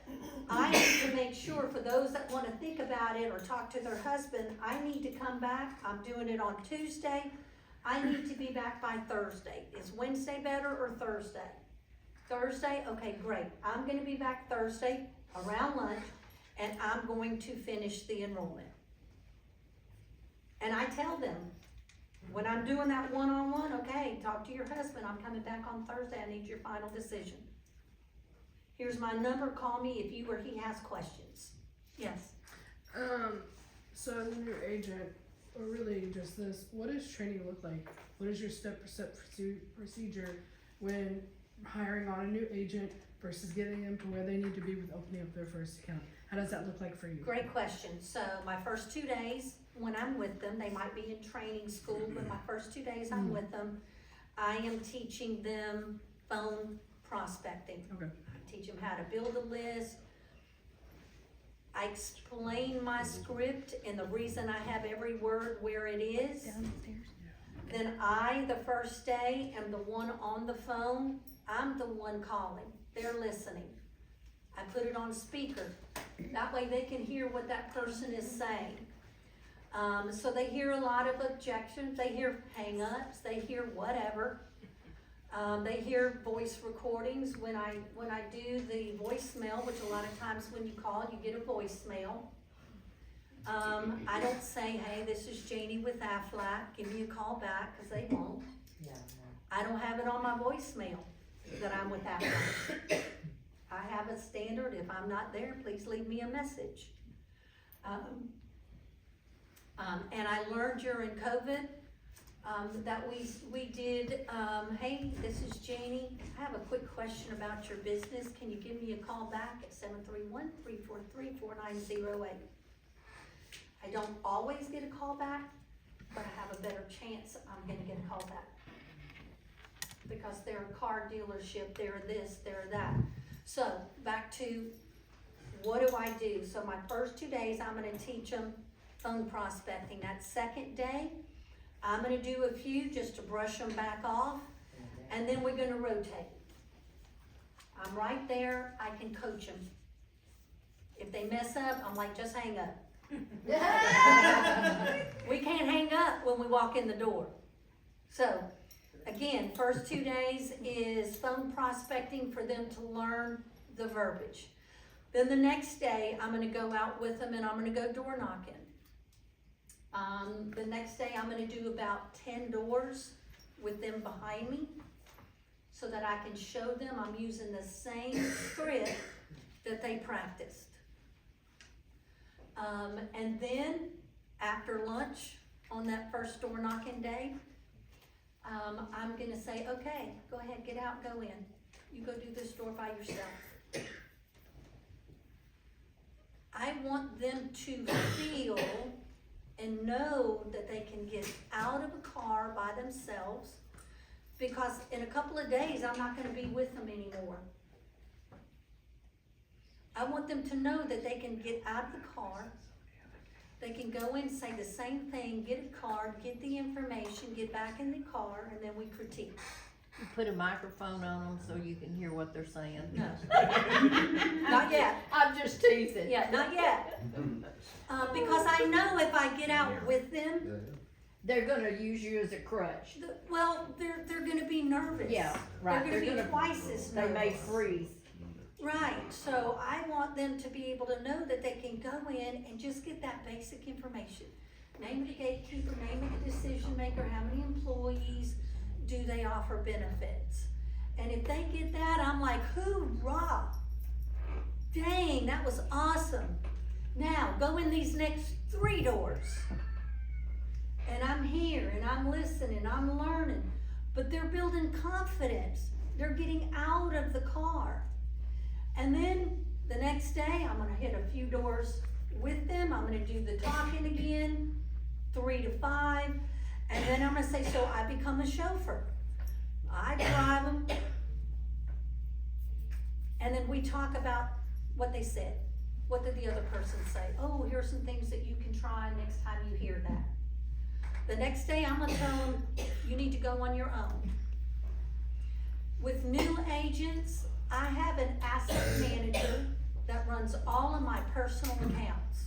I need to make sure for those that wanna think about it or talk to their husband, I need to come back, I'm doing it on Tuesday. I need to be back by Thursday. Is Wednesday better or Thursday? Thursday, okay, great. I'm gonna be back Thursday around lunch and I'm going to finish the enrollment. And I tell them, when I'm doing that one-on-one, okay, talk to your husband, I'm coming back on Thursday, I need your final decision. Here's my number, call me if you or he has questions. Yes, So as a new agent, or really just this, what does training look like? What is your step-by-step procedure when hiring on a new agent versus getting them to where they need to be with opening up their first account? How does that look like for you? great question. So my first 2 days, when I'm with them, they might be in training school, but my first 2 days I'm with them, I am teaching them phone prospecting. Okay. I teach them how to build a list. I explain my script and the reason I have every word where it is. Then I, the first day, am the one on the phone. I'm the one calling. They're listening. I put it on speaker. That way they can hear what that person is saying. So they hear a lot of objections. They hear hang-ups. They hear whatever. They hear voice recordings. When I do the voicemail, which a lot of times when you call, you get a voicemail. I don't say, hey, this is Janie with Aflac, give me a call back, cause they won't. I don't have it on my voicemail that I'm with Aflac. I have a standard, if I'm not there, please leave me a message. And I learned during COVID, that we did, hey, this is Janie, I have a quick question about your business, can you give me a call back at 731-343-4908? I don't always get a call back, but I have a better chance I'm gonna get a call back. Because they're a car dealership, they're this, they're that. So, back to, what do I do? So my first 2 days, I'm gonna teach them phone prospecting. That second day, I'm gonna do a few just to brush them back off, and then we're gonna rotate. I'm right there, I can coach them. If they mess up, I'm like, just hang up. We can't hang up when we walk in the door. So, again, first 2 days is phone prospecting for them to learn the verbiage. Then the next day, I'm gonna go out with them and I'm gonna go door knocking. The next day, I'm gonna do about 10 doors with them behind me so that I can show them I'm using the same script that they practiced. And then after lunch on that first door knocking day, I'm gonna say, okay, go ahead, get out, go in. You go do this door by yourself. I want them to feel and know that they can get out of a car by themselves, because in a couple of days, I'm not gonna be with them anymore. I want them to know that they can get out of the car, they can go in, say the same thing, get a card, get the information, get back in the car, and then we critique. You put a microphone on them so you can hear what they're saying. No. Not yet. I'm just teasing. Yeah, not yet. Because I know if I get out with them, They're gonna use you as a crutch. well, they're gonna be nervous. Yeah, right. They're gonna be twice as They nervous. may freeze. Right, so I want them to be able to know that they can go in and just get that basic information. Name of the gatekeeper, name of the decision maker, how many employees, do they offer benefits? And if they get that, I'm like, hoorah! Dang, that was awesome. Now, go in these next 3 doors. And I'm here, and I'm listening, I'm learning. But they're building confidence. They're getting out of the car. And then the next day, I'm gonna hit a few doors with them. I'm gonna do the talking again, 3 to 5. And then I'm gonna say, so I become a chauffeur. I drive them. And then we talk about what they said. What did the other person say? Oh, here's some things that you can try next time you hear that. The next day, I'm gonna tell them, you need to go on your own. With new agents, I have an asset manager that runs all of my personal accounts.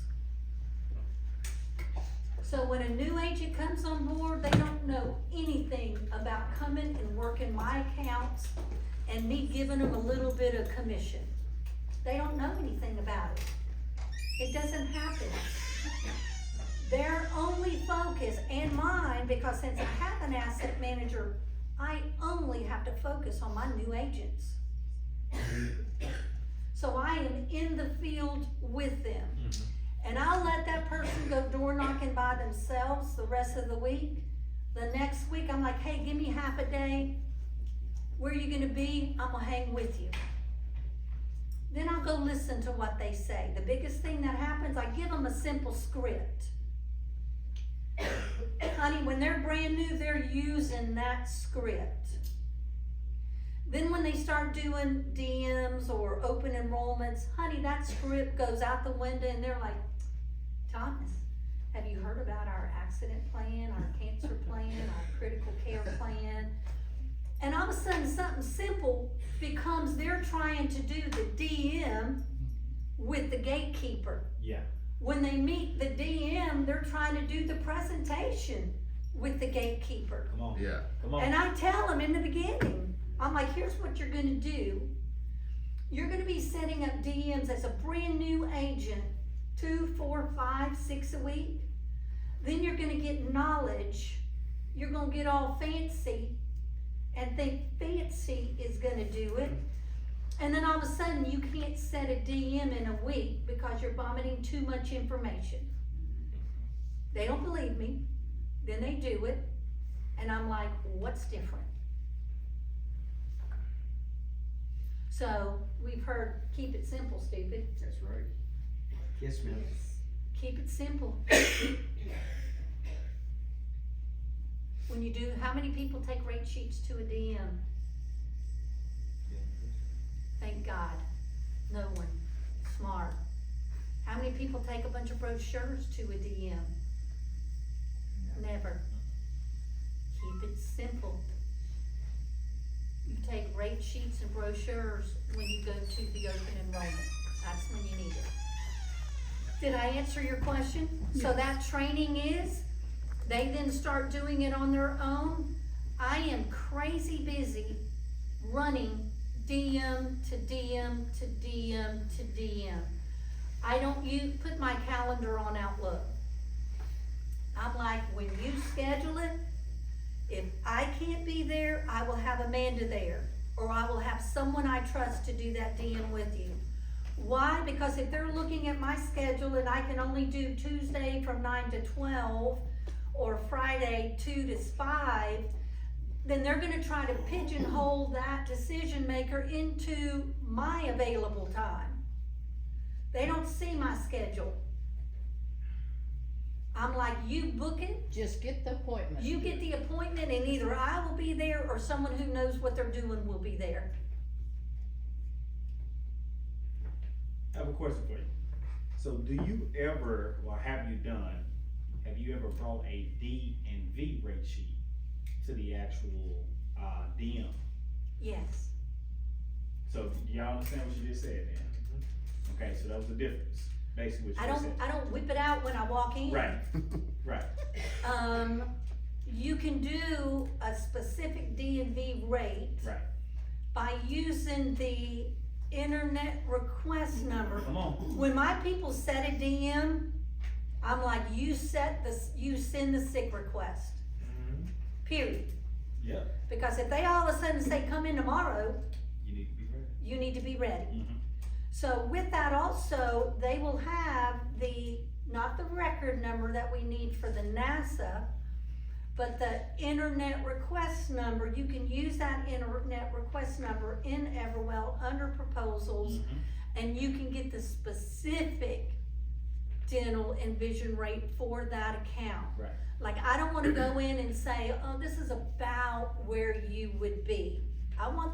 So when a new agent comes on board, they don't know anything about coming and working my accounts and me giving them a little bit of commission. They don't know anything about it. It doesn't happen. Their only focus, and mine, because since I have an asset manager, I only have to focus on my new agents. So I am in the field with them. And I'll let that person go door knocking by themselves the rest of the week. The next week, I'm like, hey, give me half a day. Where are you gonna be? I'm gonna hang with you. Then I'll go listen to what they say. The biggest thing that happens, I give them a simple script. Honey, when they're brand new, they're using that script. Then when they start doing DMs or open enrollments, honey, that script goes out the window and they're like, Thomas, have you heard about our accident plan, our cancer plan, our critical care plan? And all of a sudden something simple becomes they're trying to do the DM with the gatekeeper. Yeah. When they meet the DM, they're trying to do the presentation with the gatekeeper. Come on. Yeah. Come on. And I tell them in the beginning, I'm like, here's what you're gonna do. You're gonna be setting up DMs as a brand new agent, 2, 4, 5, 6 a week. Then you're gonna get knowledge. You're gonna get all fancy and think fancy is gonna do it. And then all of a sudden you can't set a DM in a week because you're vomiting too much information. They don't believe me. Then they do it. And I'm like, what's different? So we've heard, keep it simple, stupid. That's right. Yes, ma'am. Keep it simple. When you do, how many people take rate sheets to a DM? Thank God. No one. Smart. How many people take a bunch of brochures to a DM? Never. Keep it simple. You take rate sheets and brochures when you go to the open enrollment. That's when you need it. Did I answer your question? So that training is, they then start doing it on their own. I am crazy busy running DM to DM to DM to DM. I don't put my calendar on Outlook. I'm like, when you schedule it, if I can't be there, I will have Amanda there, or I will have someone I trust to do that DM with you. Why? Because if they're looking at my schedule and I can only do Tuesday from 9 to 12, or Friday 2 to 5, then they're gonna try to pigeonhole that decision maker into my available time. They don't see my schedule. I'm like, you book it, Just get the appointment. you get the appointment, and either I will be there or someone who knows what they're doing will be there. I have a question for you. So do you ever, or have you ever brought a D and V rate sheet to the actual, DM? Yes, So do y'all understand what you just said then? Okay, so that was the difference, basically what I you just said. don't whip it out when I walk in. Right, right, You can do a specific D and V rate right. by using the internet request number. Come on. When my people set a DM, I'm like, you send the sick request, period. Yep, Because if they all of a sudden say, come in tomorrow, you need to be ready. you need to be ready. Mhm. So with that also, they will have not the record number that we need for the NASA, but the internet request number. You can use that internet request number in Everwell under proposals, and you can get the specific dental and vision rate for that account. Right. Like, I don't wanna go in and say, oh, this is about where you would be. I want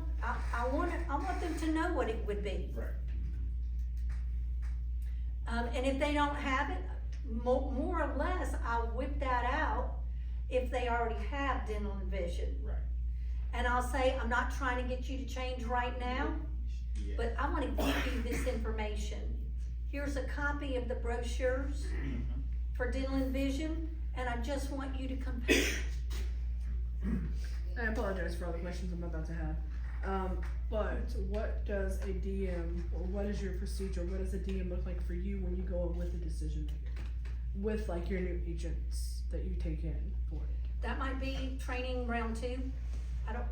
them to know what it would be. Right. And if they don't have it, more or less, I'll whip that out if they already have dental and vision. Right. And I'll say, I'm not trying to get you to change right now, Yeah. but I wanna give you this information. Here's a copy of the brochures for dental and vision, and I just want you to compare. I apologize for all the questions I'm about to have. But what does a DM, or what is your procedure, what does a DM look like for you when you go in with a decision maker? With like your new agents that you take in for it? That might be training round 2.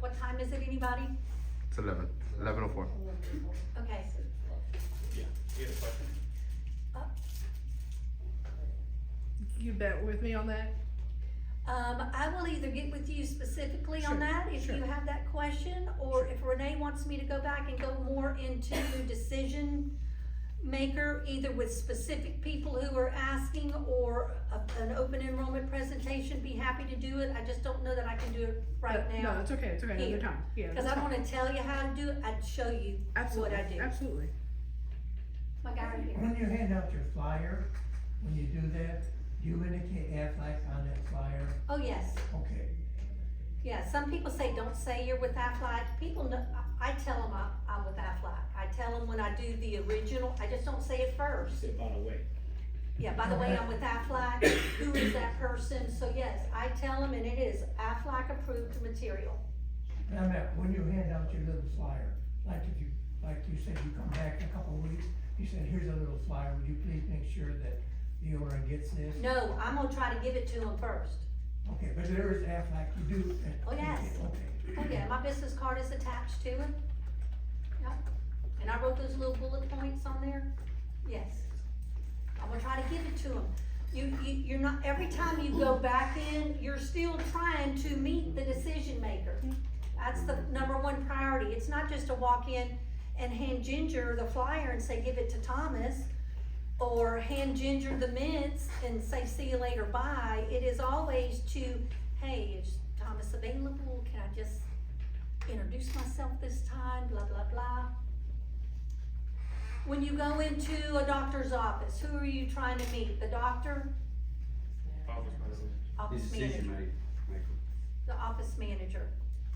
What time is it, anybody? It's 11:04. Okay, Yeah, you had a question? You bet with me on that? I will either get with you specifically on Sure, that, if you sure. have that question, or if Renee wants me to go back and go more into decision maker, either with specific people who are asking, or an open enrollment presentation, be happy to do it. I just don't know that I can do it right No, now. it's okay, Here. another time, yeah. Cause that's I don't fine. wanna tell you how to do it, I'd show you Absolutely, what I do. absolutely. My guy right here. When you hand out your flyer, when you do that, do you indicate Aflac on that flyer? Oh, yes. Okay. Yeah, some people say, don't say you're with Aflac. People know, I tell them I'm with Aflac. I tell them when I do the original, I just don't say it You first. said, by the way. Yeah, by the way, I'm with Aflac. Who is that person? So yes, I tell them, and it is Aflac approved material. And I meant, when you hand out your little flyer, like you said, you come back in a couple of weeks, you said, here's a little flyer, would you please make sure that the owner gets this? No, I'm gonna try to give it to them first. Okay, but there is Aflac, you do. Oh, yes. Okay. Oh yeah, my business card is attached to it. Yep. And I wrote those little bullet points on there. Yes. I'm gonna try to give it to them. You're not, every time you go back in, you're still trying to meet the decision maker. That's the #1 priority. It's not just to walk in and hand Ginger the flyer and say, give it to Thomas, or hand Ginger the mints and say, see you later, bye. It is always to, hey, is Thomas available? Can I just introduce myself this time? Blah, blah, blah. When you go into a doctor's office, who are you trying to meet? The doctor? Office president. Office Decision manager. maker. The office manager.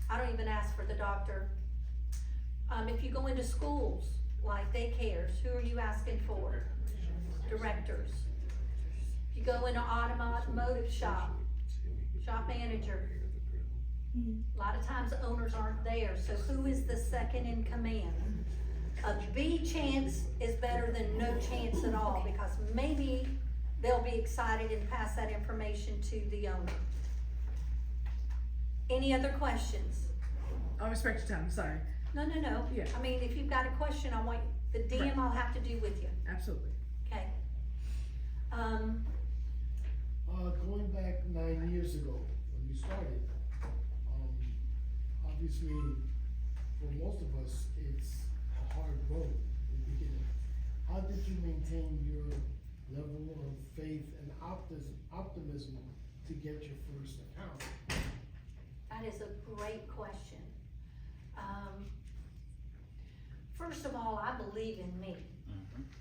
I don't even ask for the doctor. If you go into schools, like daycares, who are you asking for? Directors. If you go into automotive shop manager. A lot of times owners aren't there, so who is the second in command? A B chance is better than no chance at all, because maybe they'll be excited and pass that information to the owner. Any other questions? I'll respect your time, sorry, No. Yeah. I mean, if you've got a question, I want, the DM Right. I'll have to do with you, absolutely. okay? Going back 9 years ago, when we started, obviously, for most of us, it's a hard road in the beginning. How did you maintain your level of faith and optimism charisma to get your first account? That is a great question. First of all, I believe in me,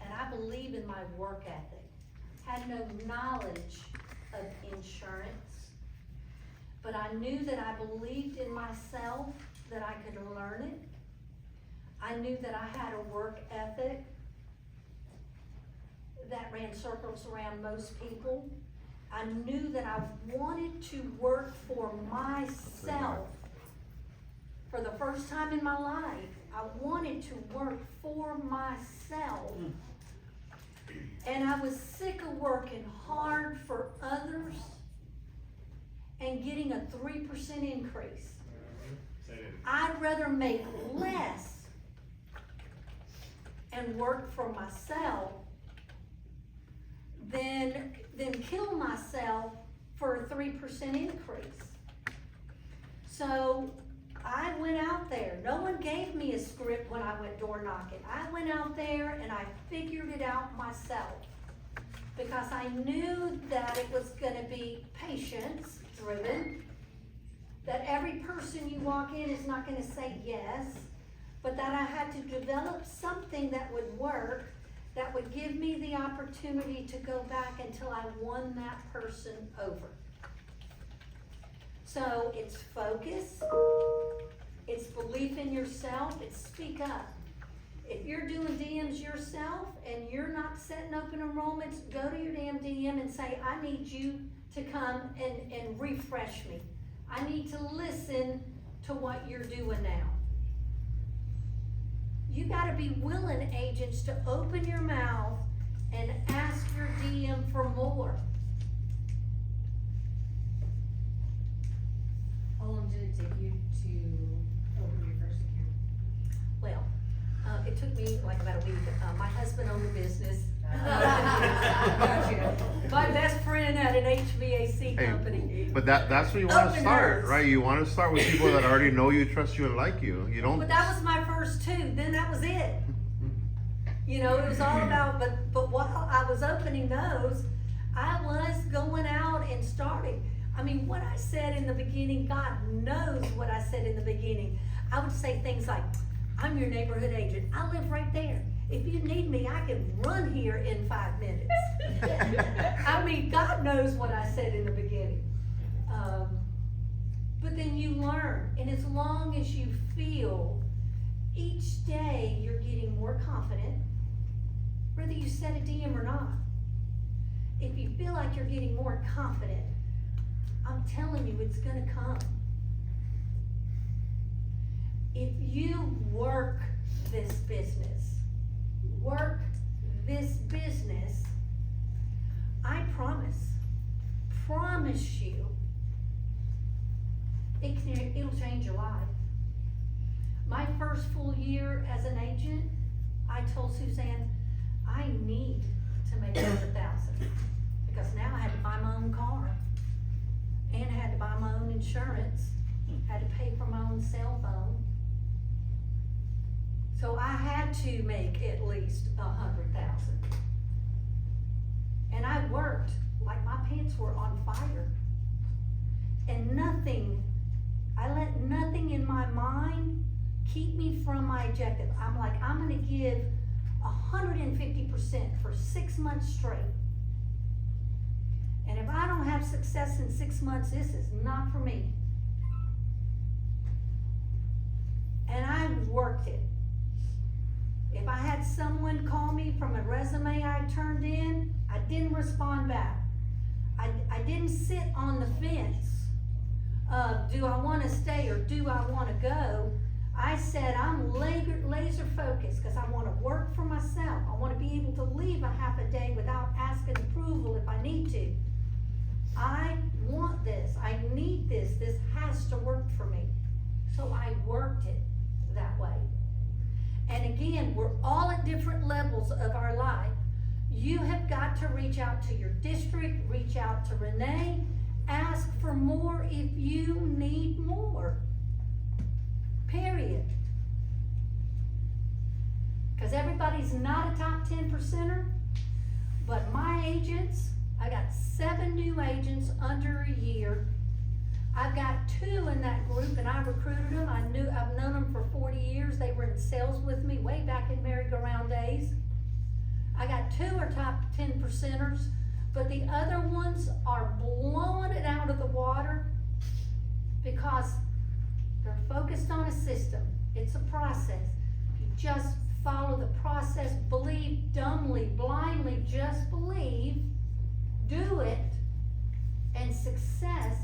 and I believe in my work ethic. Had no knowledge of insurance, but I knew that I believed in myself, that I could learn it. I knew that I had a work ethic that ran circles around most people. I knew that I wanted to work for myself. For the first time in my life, I wanted to work for myself. And I was sick of working hard for others and getting a 3% increase. I'd rather make less and work for myself than kill myself for a 3% increase. So I went out there. No one gave me a script when I went door knocking. I went out there and I figured it out myself, because I knew that it was gonna be patience driven, that every person you walk in is not gonna say yes, but that I had to develop something that would work, that would give me the opportunity to go back until I won that person over. So it's focus, it's belief in yourself, it's speak up. If you're doing DMs yourself and you're not setting open enrollments, go to your damn DM and say, I need you to come and refresh me. I need to listen to what you're doing now. You gotta be willing, agents, to open your mouth and ask your DM for more. How long did it take you to open your first account? Well, it took me like about a week. My husband owned a business. Gotcha. My best friend had an HVAC Hey, company. But that's where you want to Open start, hers. right? You want to start with people that already know you, trust you, and like you. You don't. But that was my first two, then that was it. You know, it was all about, but while I was opening those, I was going out and starting. I mean, what I said in the beginning, God knows what I said in the beginning. I would say things like, I'm your neighborhood agent. I live right there. If you need me, I can run here in 5 minutes. I mean, God knows what I said in the beginning. But then you learn, and as long as you feel each day you're getting more confident, whether you set a DM or not. If you feel like you're getting more confident, I'm telling you, it's gonna come. If you work this business, I promise you, it'll change your life. My first full year as an agent, I told Suzanne, I need to make $100,000, because now I had to buy my own car, and I had to buy my own insurance, had to pay for my own cell phone. So I had to make at least $100,000. And I worked like my pants were on fire. And I let nothing in my mind keep me from my objective. I'm like, I'm gonna give 150% for 6 months straight. And if I don't have success in 6 months, this is not for me. And I worked it. If I had someone call me from a resume I turned in, I didn't respond back. I didn't sit on the fence of, do I wanna stay or do I wanna go? I said, I'm laser focused, because I wanna work for myself. I wanna be able to leave a half a day without asking approval if I need to. I want this, I need this has to work for me. So I worked it that way. And again, we're all at different levels of our life. You have got to reach out to your district, reach out to Renee, ask for more if you need more. Period. Because everybody's not a top 10%er, but my agents, I got 7 new agents under a year. I've got 2 in that group, and I recruited them. I've known them for 40 years. They were in sales with me way back in merry-go-round days. I got 2 are top 10 percenters, but the other ones are blowing it out of the water because they're focused on a system. It's a process. You just follow the process, believe dumbly, blindly, just believe, do it, and success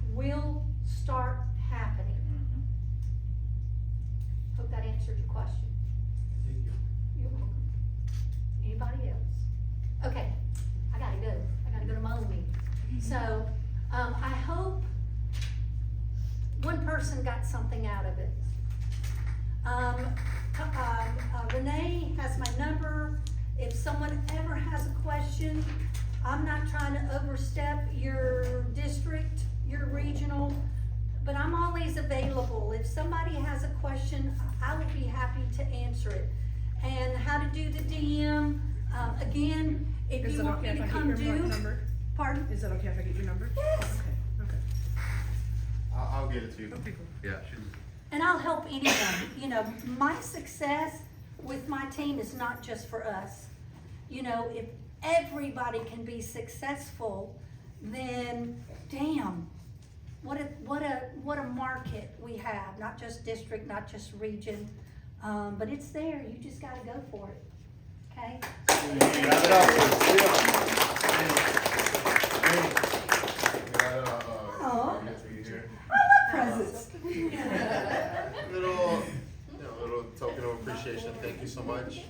will start happening. Hope that answered your question. You're welcome. Anybody else? Okay, I gotta go to my own meeting. So, I hope one person got something out of it. Renee has my number. If someone ever has a question, I'm not trying to overstep your district, your regional, but I'm always available. If somebody has a question, I would be happy to answer it. And how to do the DM, again, if Is you it want okay me if to I come get your do, number? pardon? Is that okay if I get your number? Yes. Okay, I'll get it to you. okay, cool. Yeah, she's. And I'll help anyone. You know, my success with my team is not just for us. You know, if everybody can be successful, then damn, what a market we have. Not just district, not just region, but it's there. You just gotta go for it. Okay? Janie,